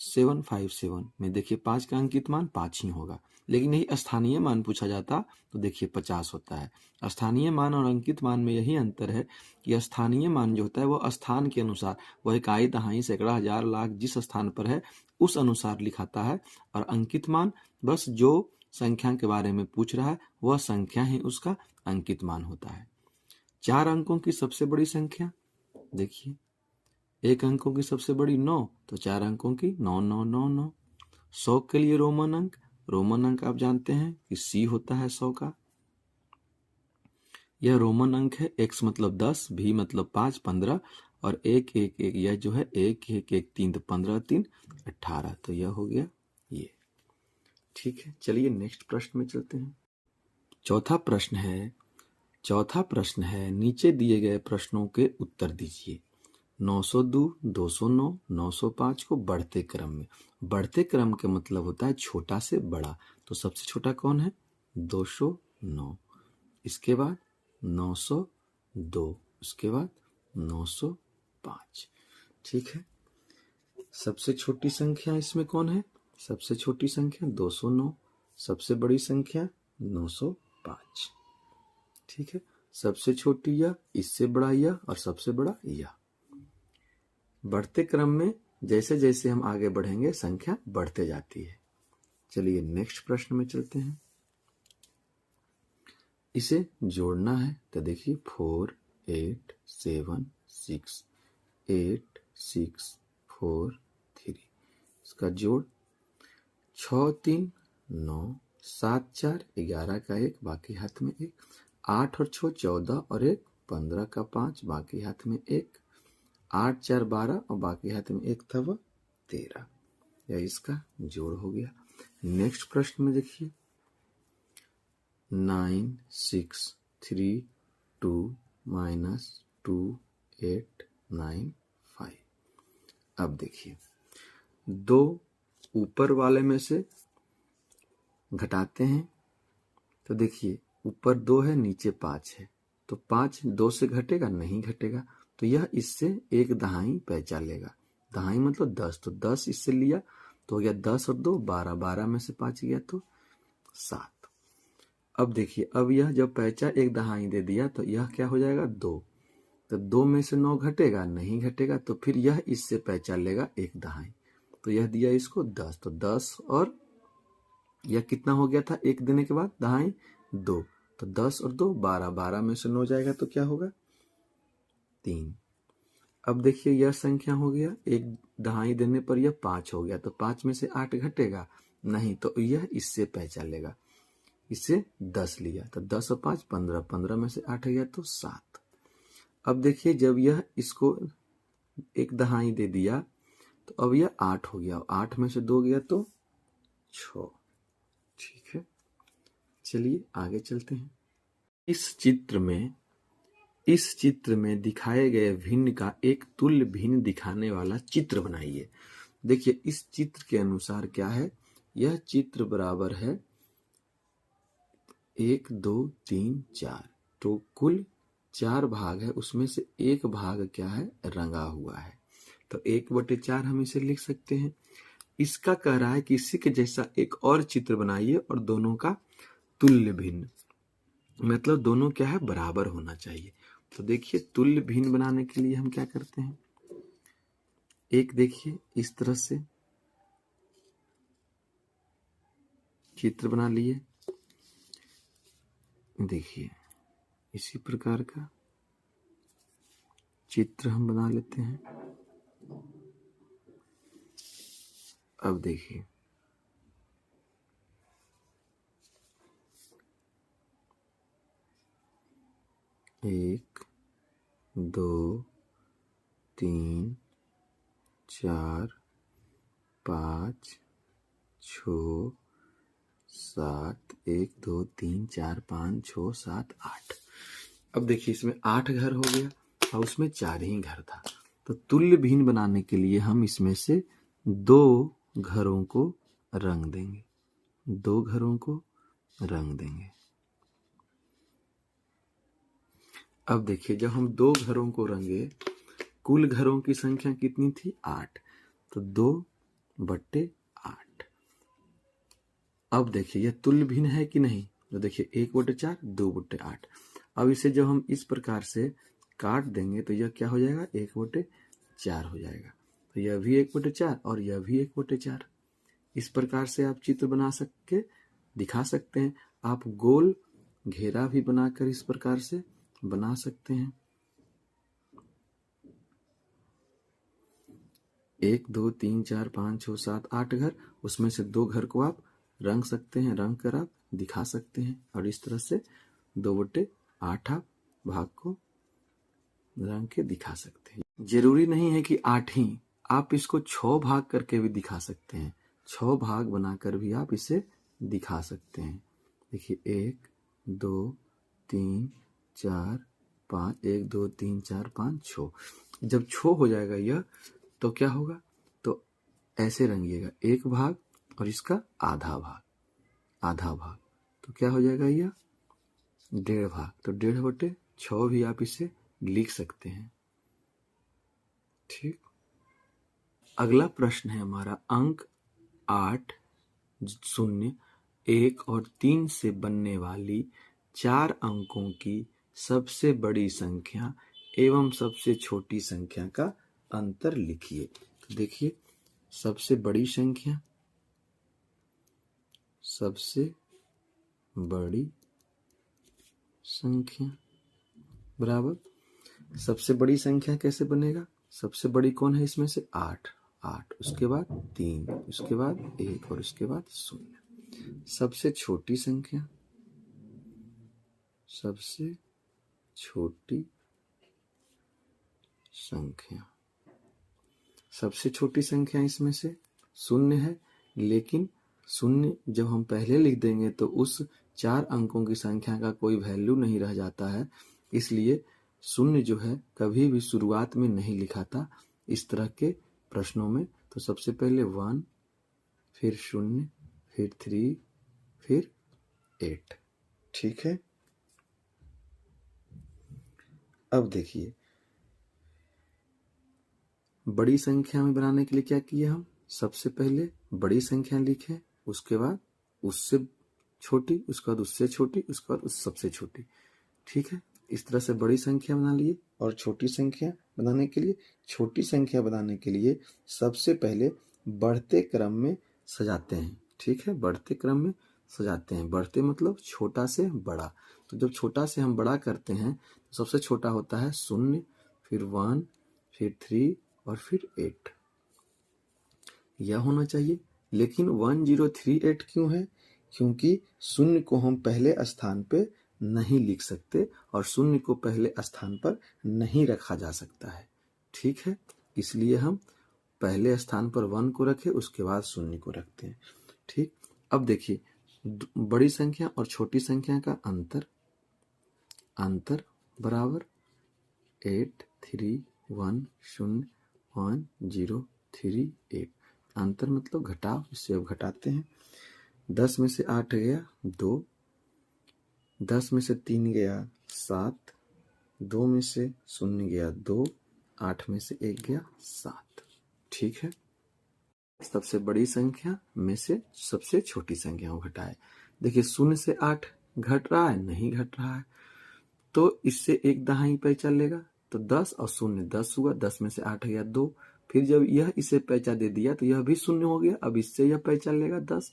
757 में देखिए 5 का अंकित मान 5 ही होगा, लेकिन यही स्थानीय मान पूछा जाता तो देखिए 50 होता है। स्थानीय मान और अंकित मान में यही अंतर है कि स्थानीय मान जो होता है वो स्थान के अनुसार, वह इकाई, दहाई, सैकड़ा, हजार, लाख जिस स्थान पर है उस अनुसार लिखाता है, और अंकित मान बस जो संख्या के बारे में पूछ रहा है वह संख्या ही उसका अंकित मान होता है। 4 अंकों की सबसे बड़ी संख्या देखिए, 1 अंकों की सबसे बड़ी 9, तो 4 अंकों की 9 9 9 9। 100 के लिए रोमन अंक आप जानते हैं कि सी होता है 100 का। यह रोमन अंक है, x मतलब 10, v मतलब 5 15, और 1 1 1 यह जो है 1 1 1 3, तो 15 3 18, तो यह हो गया ये। ठीक है, चलिए नेक्स्ट प्रश्न में चलते हैं। चौथा प्रश्न है नीचे दिए गए प्रश्नों के उत्तर दीजिए। 902, 209, 905 को बढ़ते क्रम में। बढ़ते क्रम का मतलब होता है छोटा से बड़ा, तो सबसे छोटा कौन है, 209, इसके बाद 902, उसके बाद 905। ठीक है, सबसे छोटी संख्या इसमें कौन है, सबसे छोटी संख्या 209, सबसे बड़ी संख्या 905। ठीक है, सबसे छोटी यह, इससे बड़ा यह, और सबसे बड़ा यह। बढ़ते क्रम में जैसे जैसे हम आगे बढ़ेंगे संख्या बढ़ते जाती है। चलिए नेक्स्ट प्रश्न में चलते हैं। इसे जोड़ना है तो देखिए 4 8 7 6 8 6 4 3, इसका जोड़ 6 3 9 7 4 11 का 1 बाकी हाथ में 1, 8 और 6 14 और 1 15 का 5 बाकी हाथ में 1, 8 4 12 और बाकी हाथ में 1 था वह 13, यह इसका जोड़ हो गया। नेक्स्ट प्रश्न में देखिए 9 6 3 2 -2 8 9 5। अब देखिए दो ऊपर वाले में से घटाते हैं तो देखिए ऊपर 2 है नीचे 5 है, तो 5 2 से घटेगा नहीं घटेगा, तो यह इससे एक दहाई पैंचा लेगा। दहाई मतलब 10, तो 10 इससे लिया तो हो गया 10 और 2 12, 12 में से 5 गया तो 7। अब देखिए अब यह जब पैंचा एक दहाई दे दिया तो यह क्या हो जाएगा 2, तो 2 में से 9 घटेगा नहीं घटेगा, तो फिर यह इससे पैंचा लेगा एक दहाई, तो यह दिया इसको 10, तो 10 और यह कितना हो गया था एक देने के बाद दहाई 2, तो 10 और 2 12, 12 में से 9 जाएगा तो क्या होगा 3। अब देखिए यह संख्या हो गया एक दहाई देने पर यह 5 हो गया, तो 5 में से 8 घटेगा नहीं, तो यह इससे पैंचा लेगा, इससे 10 लिया तो 10 और 5 15, 15 में से 8 गया तो 7। अब देखिए जब यह इसको एक दहाई दे दिया तो अब यह 8 हो गया, 8 में से 2 गया तो 6। ठीक है, चलिए आगे चलते हैं। इस चित्र में दिखाए गए भिन्न का एक तुल्य भिन्न दिखाने वाला चित्र बनाइए। देखिए इस चित्र के अनुसार क्या है, यह चित्र बराबर है 1 2 3 4, तो कुल 4 भाग है, उसमें से एक भाग क्या है रंगा हुआ है, तो 1/4 हम इसे लिख सकते हैं। इसका कह रहा है कि इसी के जैसा एक और चित्र बनाइए और दोनों का तुल्य भिन्न, मतलब दोनों क्या है बराबर होना चाहिए। तो देखिए तुल्य भिन्न बनाने के लिए हम क्या करते हैं, एक देखिए इस तरह से चित्र बना लिए, देखिए इसी प्रकार का चित्र हम बना लेते हैं। अब देखिए 1 2 3 4 5 6 7 1 2 3 4 5 6 7 8। अब देखिए इसमें 8 घर हो गया और उसमें 4 ही घर था, तो तुल्य भिन्न बनाने के लिए हम इसमें से 2 घरों को रंग देंगे, 2 घरों को रंग देंगे। अब देखिए जब हम 2 घरों को रंगे, कुल घरों की संख्या कितनी थी 8, तो 2/8। अब देखिए यह तुल्य भिन्न है कि नहीं, तो देखिए 1/4 2/8। अब इसे जब हम इस प्रकार से काट देंगे तो यह क्या हो जाएगा 1/4 हो जाएगा, तो यह भी 1/4 और यह भी 1/4। इस प्रकार से आप चित्र बना सकके दिखा सकते हैं। आप गोल घेरा भी बनाकर इस प्रकार से बना सकते हैं। 1 2 3 4 5 6 7 8 घर, उसमें से 2 घर को आप रंग सकते हैं, रंग कर आप दिखा सकते हैं, और इस तरह से 2/8 आप भाग को रंग के दिखा सकते हैं। जरूरी नहीं है कि 8 ही, आप इसको 6 भाग करके भी दिखा सकते हैं, 6 भाग बनाकर भी आप इसे दिखा सकते हैं। देखिए 1 2 3 4 5, 1 2 3 4 5 6। जब 6 हो जाएगा यह तो क्या होगा, तो ऐसे रंगिएगा 1 भाग और इसका आधा भाग, तो क्या हो जाएगा यह 1.5 भाग, तो 1.5/6 भी आप इसे लिख सकते हैं। ठीक, अगला प्रश्न है हमारा अंक 8 0 1 और 3 से बनने वाली 4 अंकों की सबसे बड़ी संख्या एवं सबसे छोटी संख्या का अंतर लिखिए। तो देखिए, सबसे बड़ी संख्या, सबसे बड़ी संख्या बराबर, सबसे बड़ी संख्या कैसे बनेगा? सबसे बड़ी कौन है इसमें से? 8, 8, उसके बाद 3, उसके बाद 1 और उसके बाद 0। सबसे छोटी संख्या, सबसे छोटी संख्या, सबसे छोटी संख्या इसमें से 0 है, लेकिन 0 जब हम पहले लिख देंगे तो उस 4 अंकों की संख्या का कोई वैल्यू नहीं रह जाता है, इसलिए 0 जो है कभी भी शुरुआत में नहीं लिखा था इस तरह के प्रश्नों में। तो सबसे पहले 1, फिर 0, फिर 3, फिर 8। ठीक है। अब देखिए, बड़ी संख्या में बनाने के लिए क्या किए हम? सबसे पहले बड़ी संख्या लिखे, उसके बाद उससे छोटी, उसके बाद उससे छोटी, उसके बाद उस सबसे छोटी। ठीक है, इस तरह से बड़ी संख्या बना लिए। और छोटी संख्या बनाने के लिए, छोटी संख्या बनाने के लिए सबसे पहले बढ़ते क्रम में सजाते हैं। ठीक है, बढ़ते क्रम में सजाते हैं। बढ़ते मतलब छोटा से बड़ा। तो जब छोटा से हम बड़ा करते हैं तो सबसे छोटा होता है 0, फिर 1, फिर 3 और फिर 8। यह होना चाहिए। लेकिन 1038 क्यों है? क्योंकि 0 को हम पहले स्थान पे नहीं लिख सकते और 0 को पहले स्थान पर नहीं रखा जा सकता है। ठीक है, इसलिए हम पहले स्थान पर 1 को रखे, उसके बाद 0 को रखते हैं। ठीक, अब देखिए, बड़ी संख्या और छोटी संख्या का अंतर बराबर 8, 3, 1, 0, 1, 0, 3, 8। अंतर मतलब घटाव, इससे अब घटाते हैं। 10 में से 8 गया 2, 10 में से 3 गया 7, 2 में से 0 गया 2, 8 में से 1 गया 7। ठीक है, सबसे बड़ी संख्या में से सबसे छोटी संख्या को घटाए। देखिए, 0 से 8 घट रहा है? नहीं घट रहा है, तो इससे एक दहाई पे चलेगा। तो 10 और 0, 10 हुआ, 10 में से 8 गया 2। फिर जब यह इसे पैंचा दे दिया तो यह भी 0 हो गया। अब इससे यह पैंचा लेगा 10,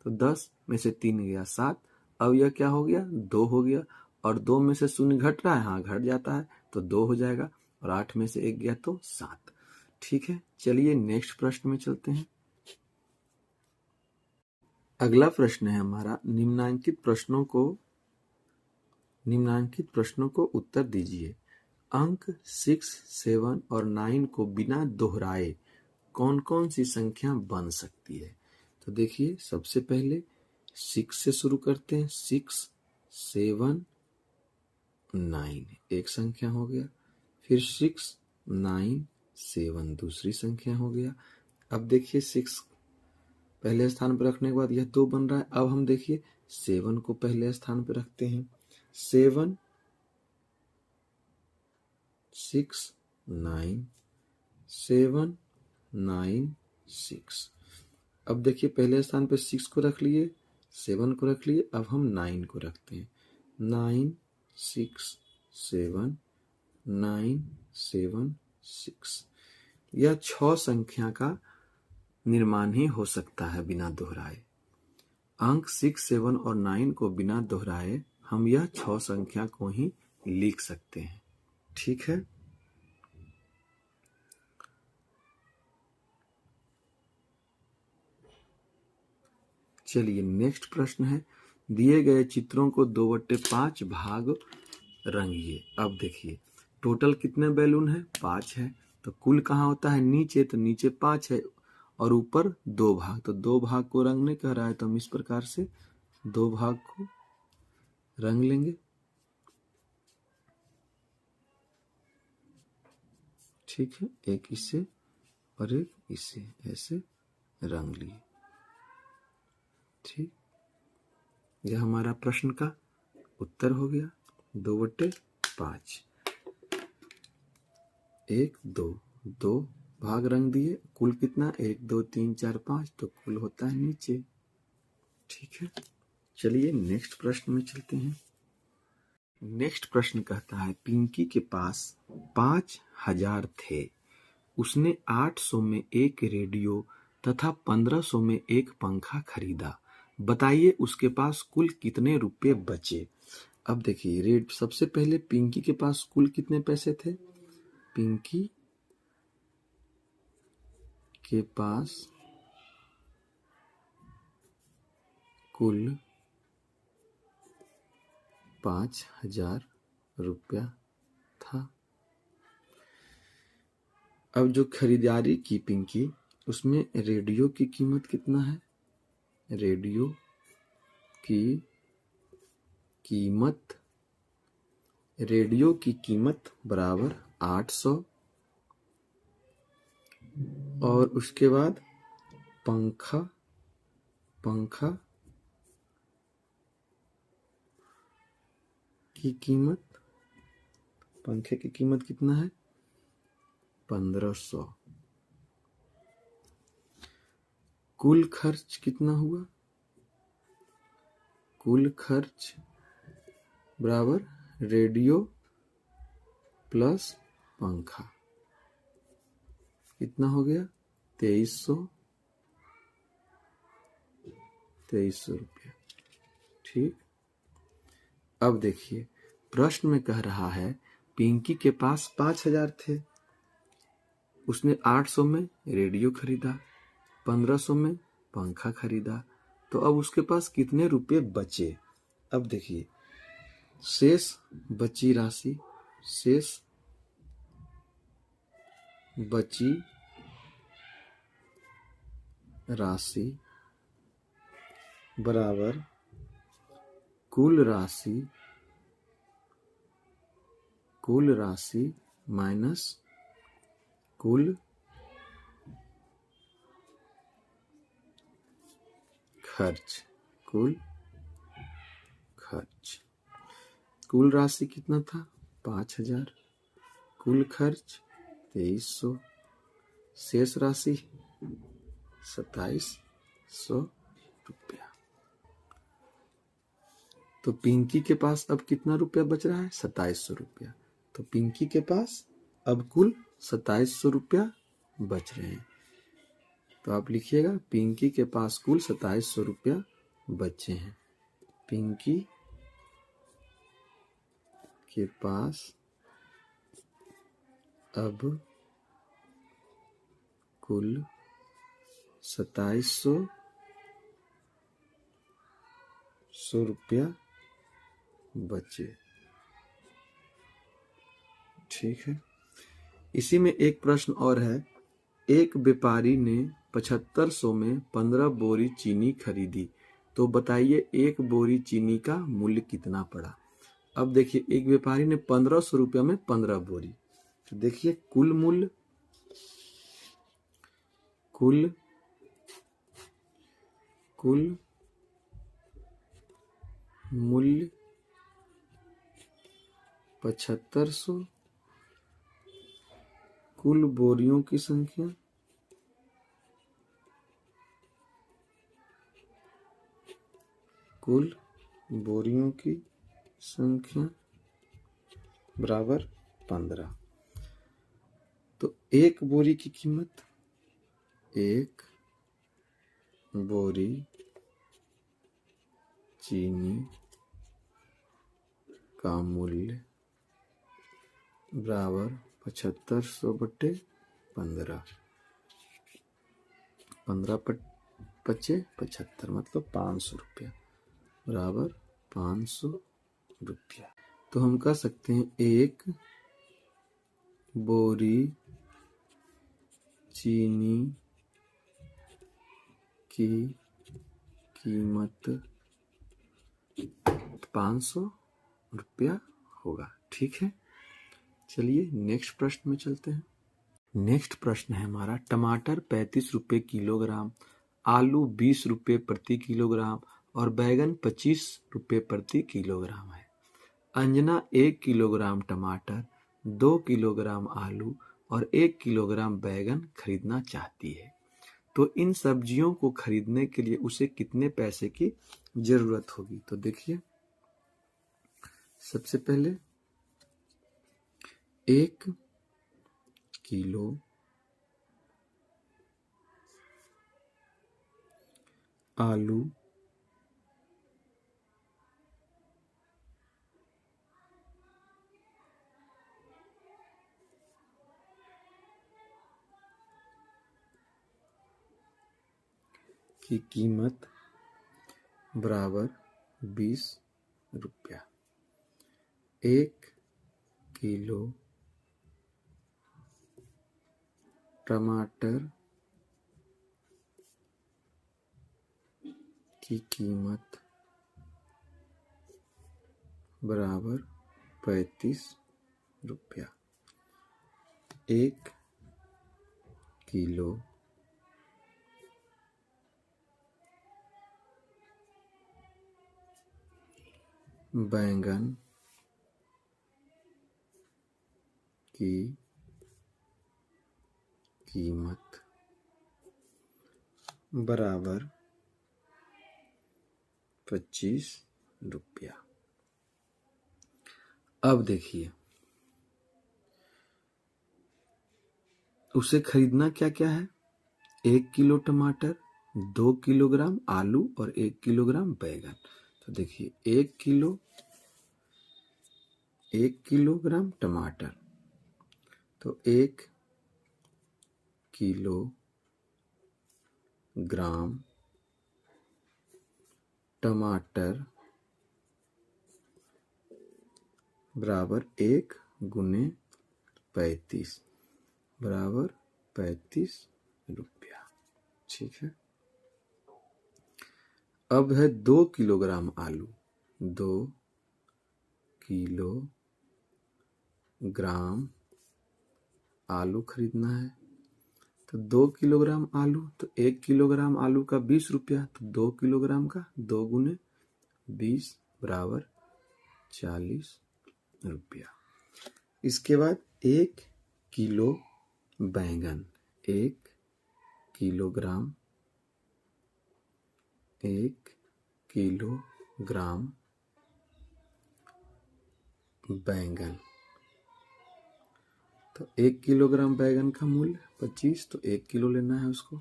तो 10 में से 3 गया 7। अब यह क्या हो गया? 2 हो गया। और 2 में से 0 घट रहा है? हाँ, घट जाता है, तो 2 हो जाएगा। और 8 में से 1 गया तो 7। ठीक है, चलिए नेक्स्ट प्रश्न में चलते हैं। अगला प्रश्न है हमारा, निम्नांकित प्रश्नों को उत्तर दीजिए। अंक 6, 7 और 9 को बिना दोहराए कौन कौन सी संख्या बन सकती है? तो देखिए, सबसे पहले 6 से शुरू करते हैं। 6, 7, 9 एक संख्या हो गया। फिर 6, 9, 7 दूसरी संख्या हो गया। अब देखिए, 6 पहले स्थान पर रखने के बाद यह 2 बन रहा है। अब हम देखिए 7 को पहले स्थान पर रखते हैं। 7, 6, 9, 7, 9, 6। अब देखिए, पहले स्थान पे 6 को रख लिए, 7 को रख लिए, अब हम 9 को रखते हैं। 9, 6, 7, 9, 7, 6। यह 6 संख्या का निर्माण ही हो सकता है बिना दोहराए। अंक 6, 7 और 9 को बिना दोहराए हम यह 6 संख्या को ही लिख सकते हैं। ठीक है, चलिए नेक्स्ट प्रश्न है, दिए गए चित्रों को 2/5 भाग रंगिए। अब देखिए, टोटल कितने बैलून है? 5 है। तो कुल कहाँ होता है? नीचे, तो नीचे 5 है और ऊपर 2 भाग। तो 2 भाग को रंगने कह रहा है, तो हम इस प्रकार से 2 भाग को रंग लेंगे। ठीक है, एक इसे और एक इसे ऐसे रंग लिए। ठीक, यह हमारा प्रश्न का उत्तर हो गया। 2/5, 1, 2 भाग रंग दिए। कुल कितना? 1, 2, 3, 4, 5। तो कुल होता है नीचे। ठीक है, चलिए नेक्स्ट प्रश्न में चलते हैं। नेक्स्ट प्रश्न कहता है, पिंकी के पास 5000 थे, उसने 800 में एक रेडियो तथा 1500 में एक पंखा खरीदा। बताइए उसके पास कुल कितने रुपए बचे। अब देखिए रेड सबसे पहले पिंकी के पास कुल कितने पैसे थे। पिंकी के पास कुल 5000 रुपया था। अब जो खरीदारी की पिंकी, उसमें रेडियो की कीमत कितना है। रेडियो की कीमत बराबर 800 और उसके बाद पंखा की कीमत, पंखे की कीमत कितना है 1500। कुल खर्च कितना हुआ। कुल खर्च बराबर रेडियो प्लस पंखा कितना हो गया 2300 रुपया। ठीक। अब देखिए प्रश्न में कह रहा है पिंकी के पास 5000 थे। उसने 800 में रेडियो खरीदा, 1500 में पंखा खरीदा, तो अब उसके पास कितने रुपए बचे। अब देखिए शेष बची राशि बराबर कुल राशि माइनस कुल खर्च। कुल राशि कितना था 5000, कुल खर्च 2300, शेष राशि 2700 रुपया। तो पिंकी के पास अब कितना रुपया बच रहा है 2700 रुपया। तो पिंकी के पास अब कुल 2700 रुपया बच रहे हैं। तो आप लिखिएगा पिंकी के पास कुल 2700 रुपया बचे हैं। पिंकी के पास अब कुल 2700 रुपया बचे। ठीक है। इसी में एक प्रश्न और है। एक व्यापारी ने 7500 में 15 बोरी चीनी खरीदी, तो बताइए एक बोरी चीनी का मूल्य कितना पड़ा। अब देखिए एक व्यापारी ने 1500 रुपया में 15 बोरी, तो देखिए कुल मूल्य 7500, कुल बोरियों की संख्या बराबर 15। तो एक बोरी की कीमत, एक बोरी चीनी का मूल्य बराबर 7500 बटे 15, 15 पचे 75 मतलब 500 रुपया बराबर 500 रुपया। तो हम कह सकते हैं एक बोरी चीनी की कीमत 500 रुपया होगा। ठीक है। चलिए नेक्स्ट प्रश्न में चलते हैं। नेक्स्ट प्रश्न है हमारा टमाटर 35 रुपये किलोग्राम, आलू 20 रुपये प्रति किलोग्राम और बैगन 25 रुपये प्रति किलोग्राम है। अंजना 1 किलोग्राम टमाटर, 2 किलोग्राम आलू और 1 किलोग्राम बैगन खरीदना चाहती है। तो इन सब्जियों को खरीदने के लिए उसे कितने पैसे की जरूरत होगी। तो देखिए सबसे पहले 1 किलो आलू की कीमत बराबर 20 रुपया। 1 किलो टमाटर की कीमत बराबर 35 रुपया। 1 किलो बैंगन की कीमत बराबर 25 रुपया। अब देखिए उसे खरीदना क्या क्या है। 1 किलो टमाटर, 2 किलोग्राम आलू और 1 किलोग्राम बैंगन। तो देखिए 1 किलोग्राम टमाटर, तो 1 किलोग्राम टमाटर बराबर 1 गुने 35 बराबर 35 रुपया। ठीक है। अब है 2 किलोग्राम आलू। 2 किलोग्राम आलू खरीदना है। तो 2 किलोग्राम आलू, तो 1 किलोग्राम आलू का 20 रुपया, तो 2 किलोग्राम का 2 गुने 20 बराबर 40 रुपया। इसके बाद 1 किलो बैंगन, 1 किलोग्राम बैंगन, तो 1 किलोग्राम बैंगन का मूल्य 25, तो 1 किलो लेना है उसको।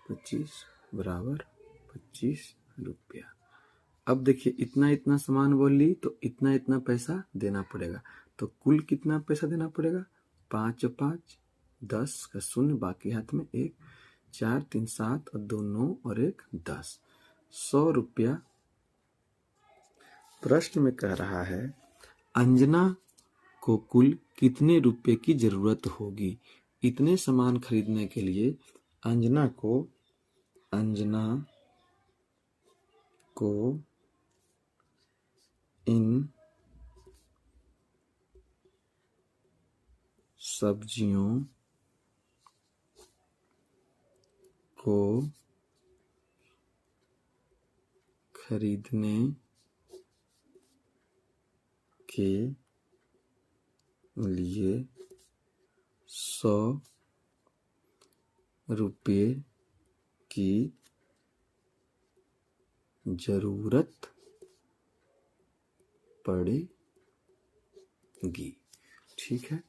25 बराबर 25 रुपया। अब देखिए इतना इतना सामान वो ली तो इतना इतना पैसा देना पड़ेगा। तो कुल कितना पैसा देना पड़ेगा। 5 और 5 10 का शून्य, बाकी हाथ में 1, 4 3 7 और 2 9 और 1 10, 100 रुपया। प्रश्न में कह रहा है अंजना को कुल कितने रुपए की जरूरत होगी। इतने सामान खरीदने के लिए अंजना को इन सब्जियों को खरीदने के लिए 100 रुपये की जरूरत पड़ेगी। ठीक है।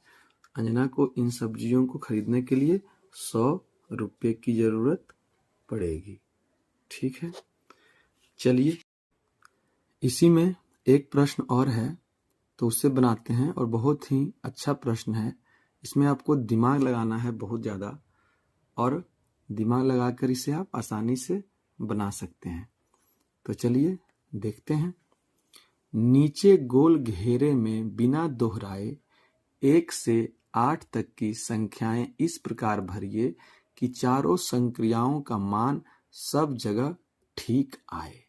अंजना को इन सब्जियों को खरीदने के लिए 100 रुपये की जरूरत पड़ेगी। ठीक है। चलिए इसी में एक प्रश्न और है तो उससे बनाते हैं, और बहुत ही अच्छा प्रश्न है। इसमें आपको दिमाग लगाना है बहुत ज़्यादा, और दिमाग लगाकर इसे आप आसानी से बना सकते हैं। तो चलिए देखते हैं। नीचे गोल घेरे में बिना दोहराए 1 से 8 तक की संख्याएं इस प्रकार भरिए कि चारों संक्रियाओं का मान सब जगह ठीक आए।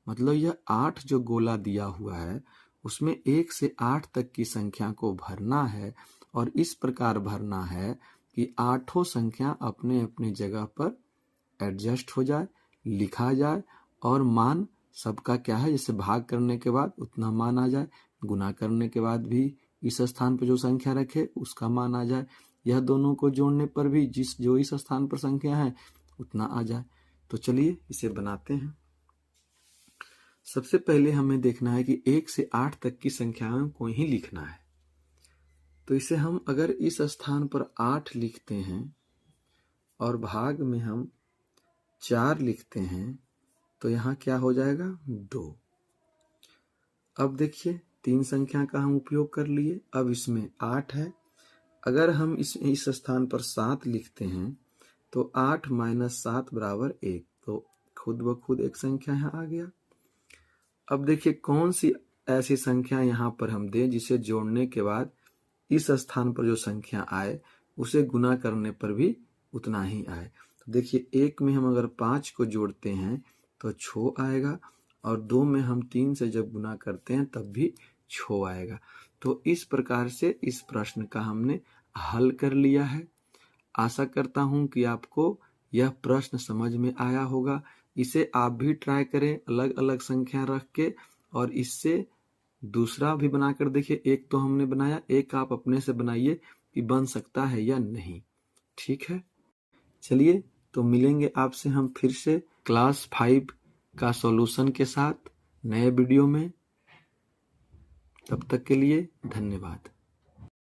मतलब यह 8 जो गोला दिया हुआ है उसमें 1 से 8 तक की संख्या को भरना है, और इस प्रकार भरना है कि 8 संख्या अपने अपने जगह पर एडजस्ट हो जाए, लिखा जाए, और मान सबका क्या है, जैसे भाग करने के बाद उतना मान आ जाए, गुना करने के बाद भी इस स्थान पर जो संख्या रखे उसका मान आ जाए, यह दोनों को जोड़ने पर भी जो इस स्थान पर संख्या है उतना आ जाए। तो चलिए इसे बनाते हैं। सबसे पहले हमें देखना है कि 1 से 8 तक की संख्याओं को ही लिखना है। तो इसे हम अगर इस स्थान पर 8 लिखते हैं और भाग में हम 4 लिखते हैं तो यहाँ क्या हो जाएगा 2। अब देखिए 3 संख्या का हम उपयोग कर लिए। अब इसमें 8 है, अगर हम इस स्थान पर 7 लिखते हैं तो 8 माइनस 7 बराबर 1, तो खुद ब खुद एक संख्या यहाँ आ गया। अब देखिए कौन सी ऐसी संख्या यहाँ पर हम दें जिसे जोड़ने के बाद इस स्थान पर जो संख्या आए उसे गुना करने पर भी उतना ही आए। तो देखिए 1 में हम अगर 5 को जोड़ते हैं तो 6 आएगा, और 2 में हम 3 से जब गुना करते हैं तब भी 6 आएगा। तो इस प्रकार से इस प्रश्न का हमने हल कर लिया है। आशा करता हूं कि आपको यह प्रश्न समझ में आया होगा। इसे आप भी ट्राई करें अलग अलग संख्या रख के, और इससे दूसरा भी बनाकर देखिए। एक तो हमने बनाया, एक आप अपने से बनाइए कि बन सकता है या नहीं। ठीक है, चलिए तो मिलेंगे आपसे हम फिर से क्लास 5 का सॉल्यूशन के साथ नए वीडियो में। तब तक के लिए धन्यवाद।